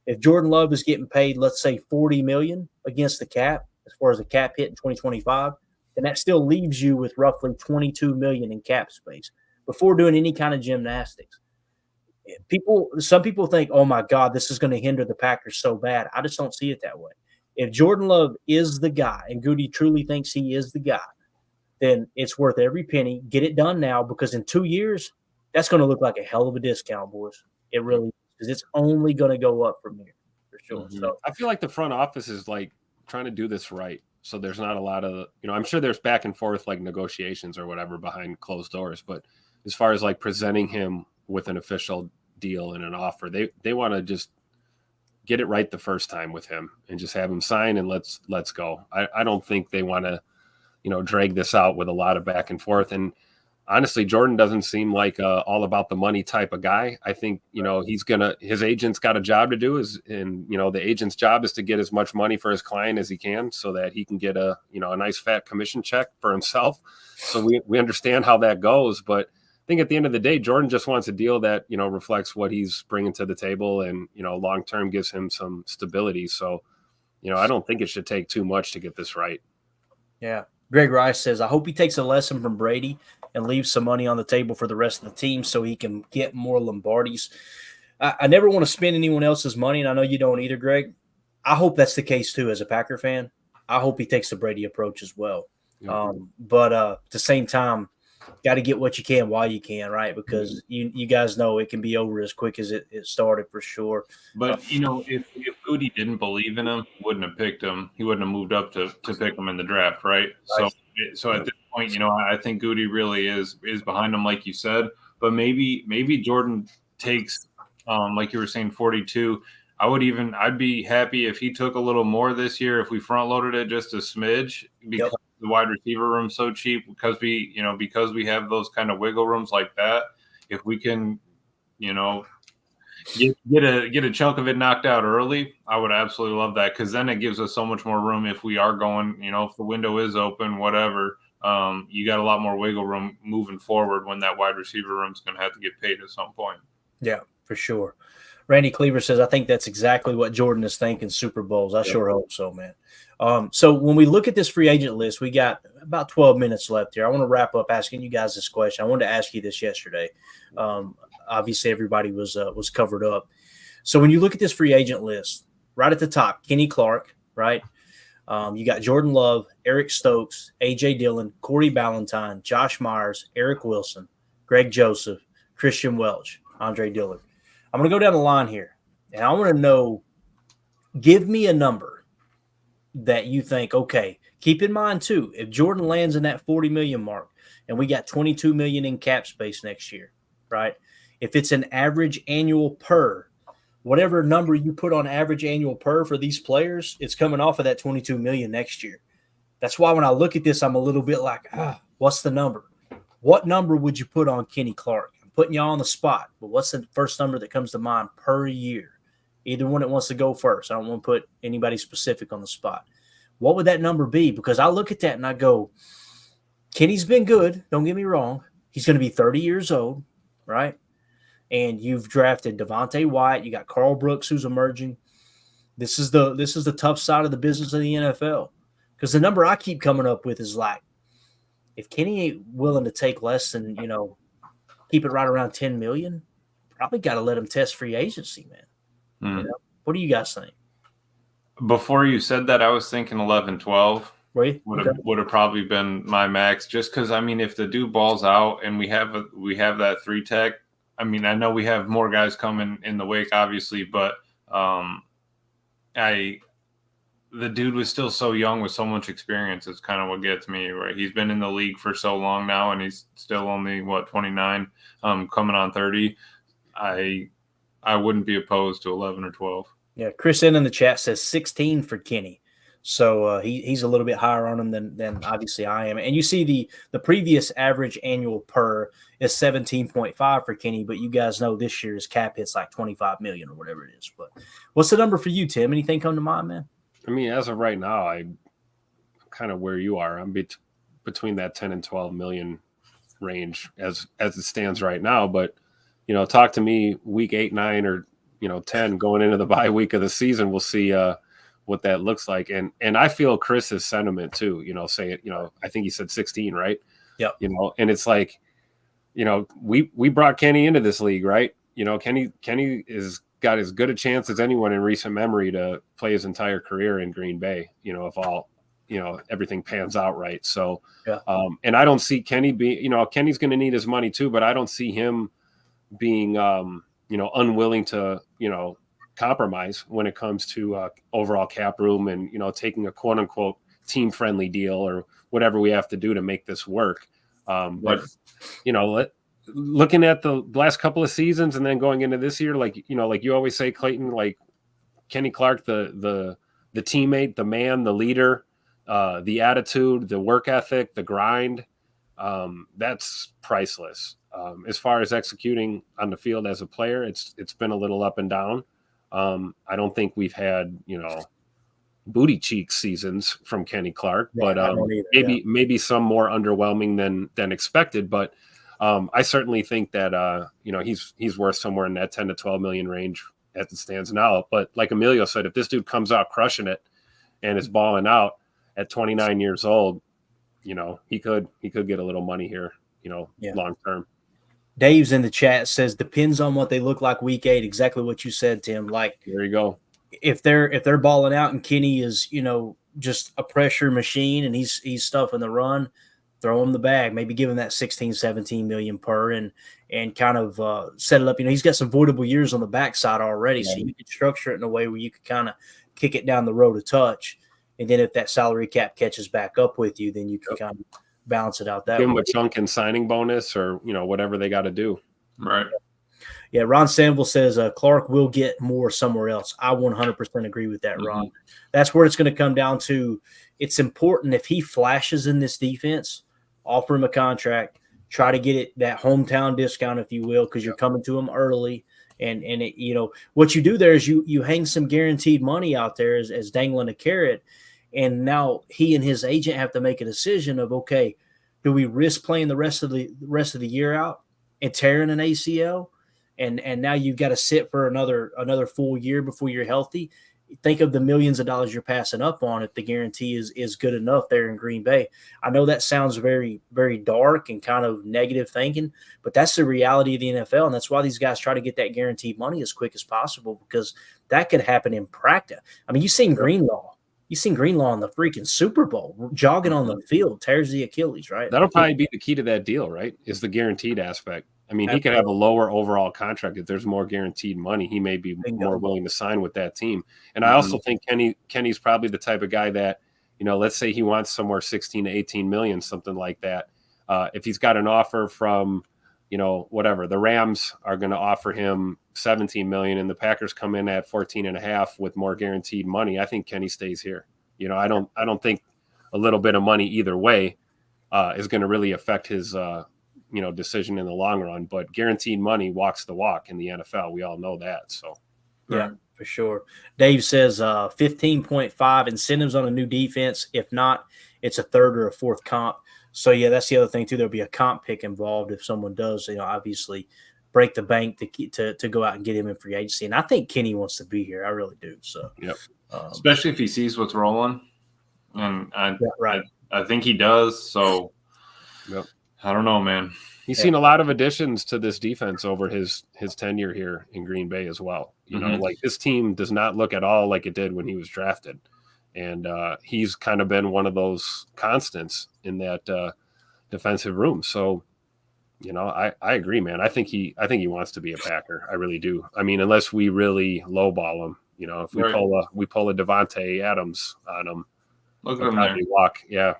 If Jordan Love is getting paid, let's say 40 million against the cap, as far as the cap hit in 2025, then that still leaves you with roughly 22 million in cap space before doing any kind of gymnastics. Some people think, oh my God, this is going to hinder the Packers so bad. I just don't see it that way. If Jordan Love is the guy, and Goody truly thinks he is the guy, then it's worth every penny. Get it done now, because in 2 years, that's going to look like a hell of a discount, boys. It really is, because it's only going to go up from here for sure. Mm-hmm. So I feel like the front office is like trying to do this right. So there's not a lot of, I'm sure there's back and forth like negotiations or whatever behind closed doors. But as far as like presenting him with an official deal and an offer, they want to just get it right the first time with him and just have him sign and let's go. I don't think they want to, drag this out with a lot of back and forth. And honestly, Jordan doesn't seem like all about the money type of guy. I think, his agent's got a job to do the agent's job is to get as much money for his client as he can so that he can get a nice fat commission check for himself. So we understand how that goes, but I think at the end of the day, Jordan just wants a deal that, reflects what he's bringing to the table and, long-term gives him some stability. So, I don't think it should take too much to get this right. Yeah. Greg Rice says, I hope he takes a lesson from Brady and leaves some money on the table for the rest of the team so he can get more Lombardis. I never want to spend anyone else's money, and I know you don't either, Greg. I hope that's the case too as a Packer fan. I hope he takes the Brady approach as well. Yeah. But at the same time, got to get what you can while you can, right? Because you guys know it can be over as quick as it started for sure. But, if Goody didn't believe in him, he wouldn't have picked him. He wouldn't have moved up to pick him in the draft, right? So at this point, I think Goody really is behind him, like you said. But maybe Jordan takes, like you were saying, 42. I'd be happy if he took a little more this year, if we front loaded it just a smidge, because the wide receiver room's so cheap, because we have those kind of wiggle rooms like that. If we can, get a chunk of it knocked out early, I would absolutely love that, because then it gives us so much more room if we are going, if the window is open, whatever. You got a lot more wiggle room moving forward when that wide receiver room's going to have to get paid at some point. Yeah, for sure. Randy Cleaver says, I think that's exactly what Jordan is thinking, Super Bowls. I sure hope so, man. So when we look at this free agent list, we got about 12 minutes left here. I want to wrap up asking you guys this question. I wanted to ask you this yesterday. Obviously, everybody was covered up. So when you look at this free agent list, right at the top, Kenny Clark, right? You got Jordan Love, Eric Stokes, A.J. Dillon, Corey Ballantyne, Josh Myers, Eric Wilson, Greg Joseph, Christian Welch, Andre Dillard. I'm going to go down the line here, and I want to know, give me a number that you think, okay, keep in mind too, if Jordan lands in that 40 million mark and we got 22 million in cap space next year, right? If it's an average annual per, whatever number you put on average annual per for these players, it's coming off of that 22 million next year. That's why when I look at this, I'm a little bit like, what's the number? What number would you put on Kenny Clark? Putting you on the spot, but what's the first number that comes to mind per year? Either one that wants to go first. I don't want to put anybody specific on the spot. What would that number be? Because I look at that and I go, Kenny's been good. Don't get me wrong. He's going to be 30 years old, right? And you've drafted Devontae White. You got Carl Brooks, who's emerging. This is the tough side of the business of the NFL. Because the number I keep coming up with is like, if Kenny ain't willing to take less than, keep it right around 10 million, probably got to let him test free agency, man. What do you guys think? Before you said that, I was thinking 11, 12. Right. Would have probably been my max, just because I mean, if the dude balls out and we have that 3 tech, I mean, I know we have more guys coming in the wake, obviously, but the dude was still so young with so much experience. It's kind of what gets me, right? He's been in the league for so long now, and he's still only 29, coming on 30. I wouldn't be opposed to 11 or 12. Yeah, Chris in the chat says 16 for Kenny. So he's a little bit higher on him than obviously I am. And you see the previous average annual per is 17.5 for Kenny, but you guys know this year's cap hit's like 25 million or whatever it is. But what's the number for you, Tim? Anything come to mind, man? I mean, as of right now, I'm kind of where you are. I'm between that 10 and 12 million range as it stands right now. But, talk to me week 8, 9, or, 10 going into the bye week of the season. We'll see what that looks like. And I feel Chris's sentiment too, I think he said 16, right? Yeah. And it's like, we brought Kenny into this league, right? Kenny is got as good a chance as anyone in recent memory to play his entire career in Green Bay, if all, everything pans out right. So, yeah. And I don't see Kenny Kenny's going to need his money too, but I don't see him being, unwilling to, compromise when it comes to overall cap room and, taking a quote unquote team friendly deal or whatever we have to do to make this work. But, looking at the last couple of seasons and then going into this year, like you always say, Clayton, like Kenny Clark, the teammate, the man, the leader, the attitude, the work ethic, the grind, that's priceless. As far as executing on the field as a player, it's been a little up and down. I don't think we've had, booty cheek seasons from Kenny Clark, but maybe some more underwhelming than expected. But I certainly think that he's worth somewhere in that 10 to 12 million range as it stands now. But like Emilio said, if this dude comes out crushing it and is balling out at 29 years old, he could get a little money here, long term. Dave's in the chat says depends on what they look like week 8. Exactly what you said, Tim. Like there you go. If they're balling out and Kenny is just a pressure machine and he's stuffing the run, throw him the bag. Maybe give him that 16, 17 million per and kind of set it up. He's got some voidable years on the backside already, so you can structure it in a way where you could kind of kick it down the road a touch, and then if that salary cap catches back up with you, then you can kind of balance it out that way. Give him a chunk in signing bonus or, whatever they got to do. Right. Yeah, Ron Sanville says Clark will get more somewhere else. I 100% agree with that, Ron. Mm-hmm. That's where it's going to come down to. It's important if he flashes in this defense, offer him a contract, try to get that hometown discount, if you will, because you're coming to him early. And what you do there is you hang some guaranteed money out there as dangling a carrot. And now he and his agent have to make a decision of, okay, do we risk playing the rest of the year out and tearing an ACL? And now you've got to sit for another full year before you're healthy. Think of the millions of dollars you're passing up on if the guarantee is good enough there in Green Bay. I know that sounds very, very dark and kind of negative thinking, but that's the reality of the NFL. And that's why these guys try to get that guaranteed money as quick as possible, because that could happen in practice. I mean, you've seen Greenlaw. You've seen Greenlaw in the freaking Super Bowl, jogging on the field, tears the Achilles, right? That'll probably be the key to that deal, right? Is the guaranteed aspect. I mean, he could have a lower overall contract. If there's more guaranteed money, he may be more willing to sign with that team. And I also think Kenny's probably the type of guy that, let's say he wants somewhere 16 to 18 million, something like that. If he's got an offer from, whatever, the Rams are going to offer him 17 million and the Packers come in at 14.5 with more guaranteed money, I think Kenny stays here. I don't think a little bit of money either way is going to really affect his, decision in the long run, but guaranteed money walks the walk in the NFL. We all know that. So, yeah, for sure. Dave says 15.5 incentives on a new defense. If not, it's a third or a fourth comp. So, yeah, that's the other thing, too. There'll be a comp pick involved if someone does, obviously break the bank to go out and get him in free agency. And I think Kenny wants to be here. I really do. So, yep. Especially if he sees what's rolling. And I think he does. So, yep. I don't know, man. He's seen a lot of additions to this defense over his tenure here in Green Bay as well. Like this team does not look at all like it did when he was drafted. And he's kind of been one of those constants in that defensive room. So, I agree, man. I think he wants to be a Packer. I really do. I mean, unless we really lowball him, if we pull a Devontae Adams on him, look at him there. Walk. Yeah.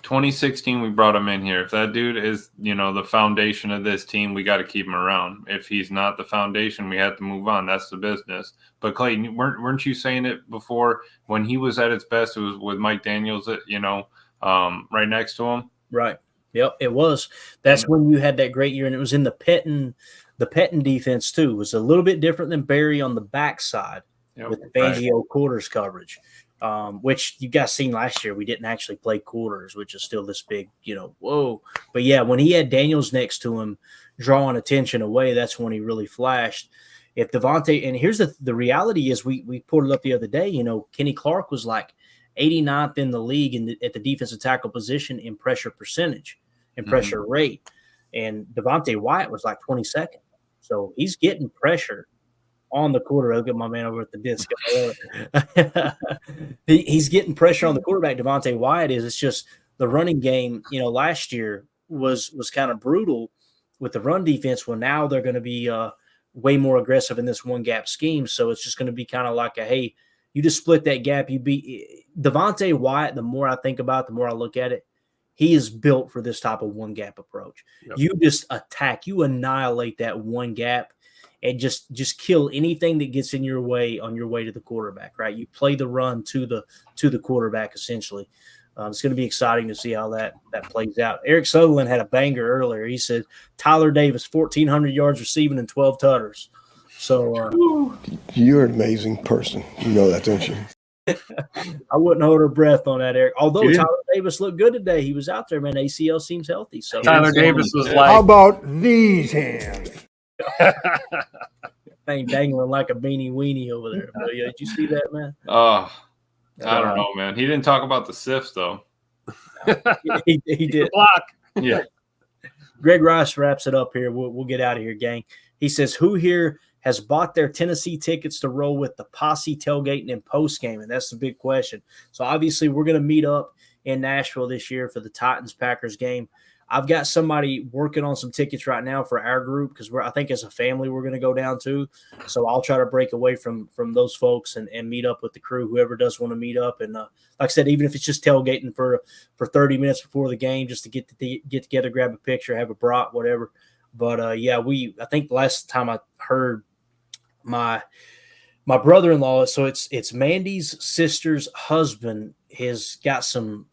2016, we brought him in here. If that dude is, the foundation of this team, we got to keep him around. If he's not the foundation, we have to move on. That's the business. But Clayton, weren't you saying it before when he was at its best? It was with Mike Daniels, right next to him. Right. Yep, it was. That's when you had that great year, and it was in the Pettin defense too. It was a little bit different than Barry on the backside with the Fangio quarters coverage, which you guys seen last year. We didn't actually play quarters, which is still this big, whoa. But yeah, when he had Daniels next to him, drawing attention away, that's when he really flashed. If Devontae, and here's the reality is, we pulled it up the other day. Kenny Clark was like 89th in the league at the defensive tackle position in pressure percentage and pressure rate. And Devontae Wyatt was like 22nd. So he's getting pressure on the quarter. Look at my man over at the disc. He's getting pressure on the quarterback. Devontae Wyatt is. It's just the running game, last year was kind of brutal with the run defense. Well, now they're going to be way more aggressive in this one gap scheme. So it's just going to be kind of like hey, you just split that gap. You beat Devontae Wyatt. The more I think about it, the more I look at it, he is built for this type of one gap approach. Yep. You just attack, you annihilate that one gap, and just kill anything that gets in your way on your way to the quarterback. Right? You play the run to the quarterback essentially. It's going to be exciting to see how that plays out. Eric Sutherland had a banger earlier. He said Tyler Davis 1,400 yards receiving and 12 tutters. So you're an amazing person. You know that, don't you? I wouldn't hold her breath on that, Eric. Although Tyler Davis looked good today, he was out there, man. ACL seems healthy. So Tyler Davis was like, "How about these hands?" Thing dangling like a beanie weenie over there. Did you see that, man? Oh, I don't know, man. He didn't talk about the SIFs though. he did. Block. Yeah. Greg Rice wraps it up here. We'll get out of here, gang. He says, "Who here has bought their Tennessee tickets to roll with the posse tailgating and post game?" And that's the big question. So obviously we're going to meet up in Nashville this year for the Titans-Packers game. I've got somebody working on some tickets right now for our group because I think as a family we're going to go down too. So I'll try to break away from those folks and meet up with the crew, whoever does want to meet up. And like I said, even if it's just tailgating for 30 minutes before the game, just to get together, grab a picture, have a brat, whatever. But I think the last time I heard my brother-in-law, so it's Mandy's sister's husband has got some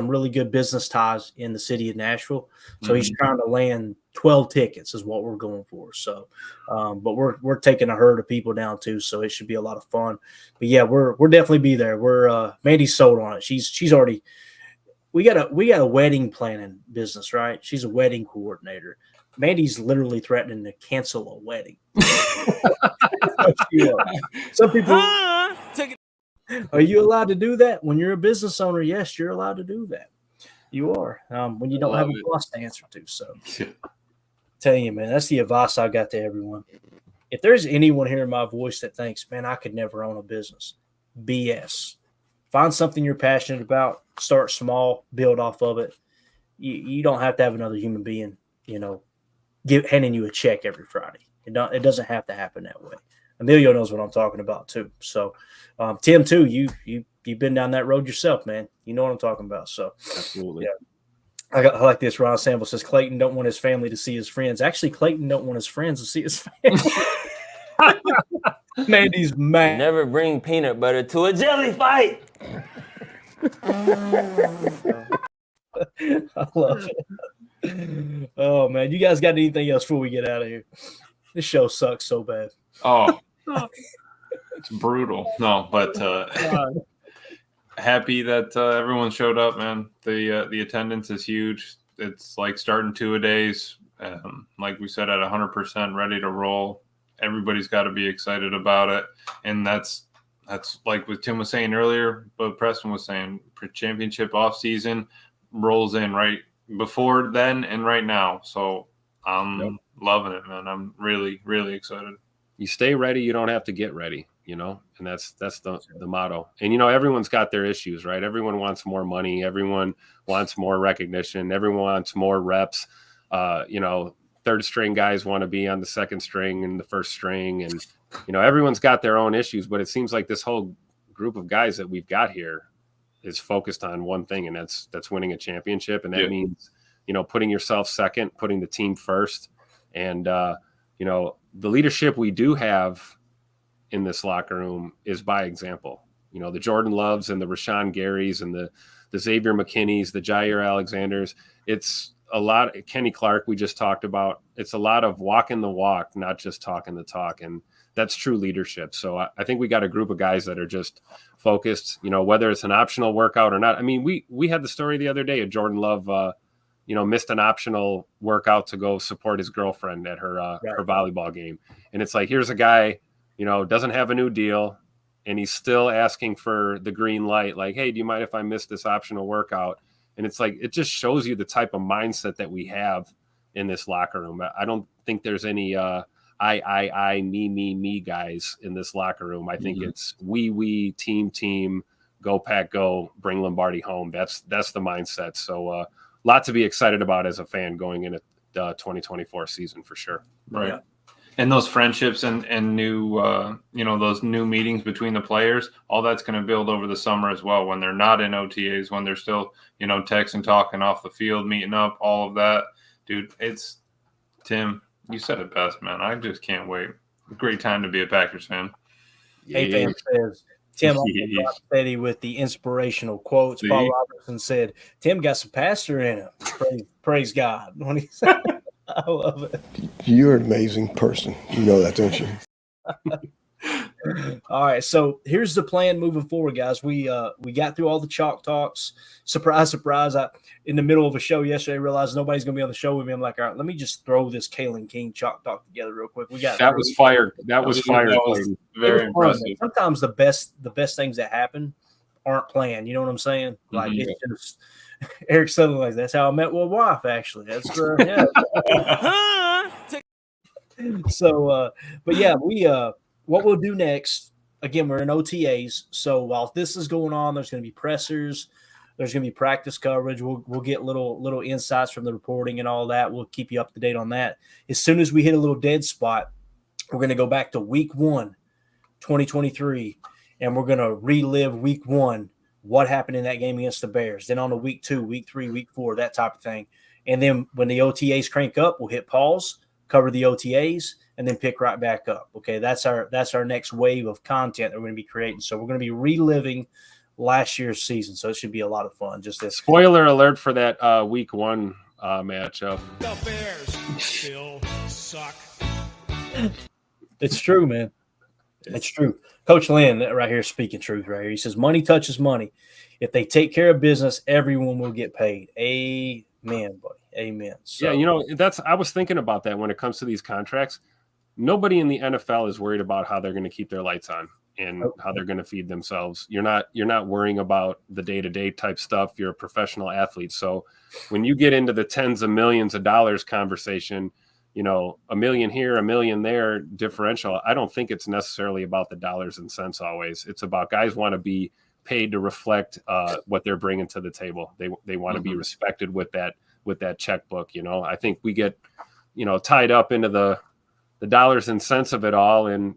really good business ties in the city of Nashville. So he's trying to land 12 tickets is what we're going for. So, but we're taking a herd of people down too. So it should be a lot of fun, but yeah, we're definitely be there. Mandy's sold on it. She's already, we got a wedding planning business, right? She's a wedding coordinator. Mandy's literally threatening to cancel a wedding. Some people, are you allowed to do that when you're a business owner? Yes, you're allowed to do that. You are when you don't have a boss to answer to. So, telling you, man, that's the advice I got to everyone. If there's anyone hearing my voice that thinks, man, I could never own a business, BS. Find something you're passionate about. Start small, build off of it. You don't have to have another human being, handing you a check every Friday. It doesn't have to happen that way. Emilio knows what I'm talking about too. So, Tim too, you've been down that road yourself, man. You know what I'm talking about. So, absolutely. Yeah. I like this. Ron Sample says Clayton don't want his family to see his friends. Actually, Clayton don't want his friends to see his family. Mandy's mad. Never bring peanut butter to a jelly fight. I love it. Oh man, you guys got anything else before we get out of here? This show sucks so bad. Oh, it's brutal. No, but happy that everyone showed up, man. The attendance is huge. It's like starting 2-a-days. Like we said, at 100%, ready to roll. Everybody's got to be excited about it, and that's like what Tim was saying earlier, but Preston was saying, championship off season rolls in right before then and right now. So I'm loving it, man. I'm really, really excited. You stay ready. You don't have to get ready. and that's the motto. And, everyone's got their issues, right? Everyone wants more money. Everyone wants more recognition. Everyone wants more reps. Third string guys want to be on the second string and the first string. And, everyone's got their own issues, but it seems like this whole group of guys that we've got here is focused on one thing, and that's winning a championship. And that means, putting yourself second, putting the team first. And, the leadership we do have in this locker room is by example. The Jordan Loves and the Rashawn Garys and the Xavier McKinneys, the Jair Alexanders. It's a lot. Kenny Clark, we just talked about. It's a lot of walking the walk, not just talking the talk. And that's true leadership. So I think we got a group of guys that are just focused, whether it's an optional workout or not. I mean, we had the story the other day of Jordan Love, missed an optional workout to go support his girlfriend at her volleyball game. And it's like, here's a guy, doesn't have a new deal, and he's still asking for the green light. Like, hey, do you mind if I miss this optional workout? And it's like, it just shows you the type of mindset that we have in this locker room. I don't think there's any I, me guys in this locker room. I think it's we, team, go Pack, go, bring Lombardi home. That's the mindset. So, lot to be excited about as a fan going into the 2024 season for sure. Right. Yeah. And those friendships and new, those new meetings between the players, all that's going to build over the summer as well when they're not in OTAs, when they're still, texting, talking off the field, meeting up, all of that. Dude, it's Tim, you said it best, man. I just can't wait. Great time to be a Packers fan. Hey, fam says, Tim steady with the inspirational quotes. See? Paul Robertson said, Tim got some pastor in him. Praise God. When he said, I love it. You're an amazing person. You know that, don't you? All right, so here's the plan moving forward, guys. We got through all the chalk talks. Surprise, surprise. In the middle of a show yesterday, I realized nobody's going to be on the show with me. I'm like, all right, let me just throw this Kalen King chalk talk together real quick. That was fire. That was fire. That was very impressive. Sometimes the best things that happen aren't planned. You know what I'm saying? Like it's just Eric Sutherland. Like, that's how I met my wife. Actually, that's yeah. So, but yeah, what we'll do next, again, we're in OTAs. So while this is going on, there's going to be pressers, there's going to be practice coverage. We'll get little insights from the reporting and all that. We'll keep you up to date on that. As soon as we hit a little dead spot, we're going to go back to week 1, 2023, and we're going to relive week 1, what happened in that game against the Bears. Then on to week 2, week 3, week 4, that type of thing. And then when the OTAs crank up, we'll hit pause, cover the OTAs, and then pick right back up. Okay, that's our next wave of content that we're going to be creating. So we're going to be reliving last year's season. So it should be a lot of fun. Just this spoiler alert for that week 1 matchup. The Bears still suck. It's true, man. It's true. Coach Lynn right here speaking truth right here. He says money touches money. If they take care of business, everyone will get paid. Amen, buddy. Amen. So, yeah, I was thinking about that when it comes to these contracts. Nobody in the NFL is worried about how they're going to keep their lights on and how they're going to feed themselves. You're not worrying about the day-to-day type stuff. You're a professional athlete. So when you get into the tens of millions of dollars conversation, $1 million here, $1 million there differential, I don't think it's necessarily about the dollars and cents always. It's about guys want to be paid to reflect what they're bringing to the table. They want to be respected with that checkbook. I think we get, tied up into the dollars and cents of it all. And,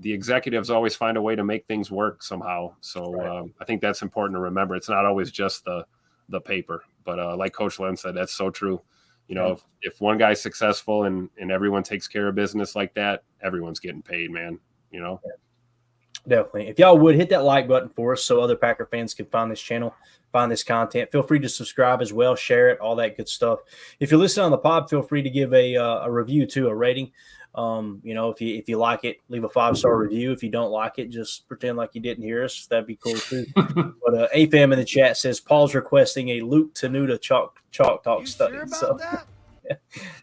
the executives always find a way to make things work somehow. So I think that's important to remember. It's not always just the paper, but like Coach Len said, that's so true. If one guy's successful and everyone takes care of business like that, everyone's getting paid, man. Definitely. If y'all would hit that like button for us so other Packer fans can find this channel, find this content. Feel free to subscribe as well, share it, all that good stuff. If you're listening on the pod, feel free to give a review too, a rating. If you like it, leave a 5-star review. If you don't like it, just pretend like you didn't hear us. That'd be cool too. But AFAM in the chat says Paul's requesting a Luke Tenuta chalk talk study. Sure so that? yeah,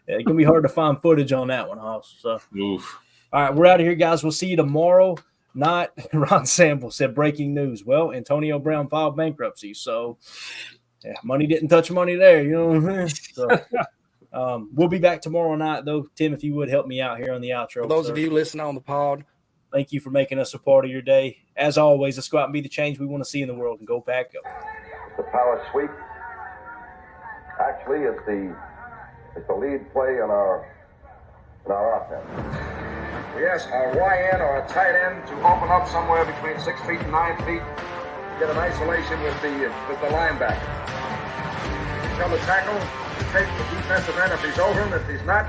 it can be hard to find footage on that one, Hoss. So oof. All right, we're out of here, guys. We'll see you tomorrow. Not Ron Sample said breaking news. Well, Antonio Brown filed bankruptcy, so yeah, money didn't touch money there. You know what I mean? So we'll be back tomorrow night, though. Tim, if you would help me out here on the outro. For those of you listening on the pod, Thank you for making us a part of your day. As always, let's go out and be the change we want to see in the world, and go Pack, go. The power sweep. Actually, it's the lead play in our offense. We ask our YN or our tight end to open up somewhere between 6 feet and 9 feet. Get an isolation with the linebacker. Tell the tackle to take the defensive end if he's over him. If he's not,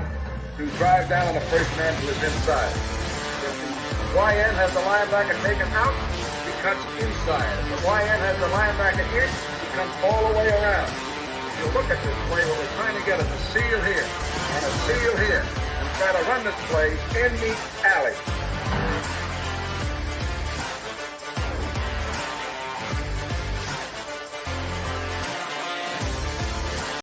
to drive down on the first man to his inside. If the YN has the linebacker taken out, he cuts inside. If the YN has the linebacker in, he comes all the way around. If you look at this play, what we're trying to get is a seal here and a seal here. Try to run this play in the alley.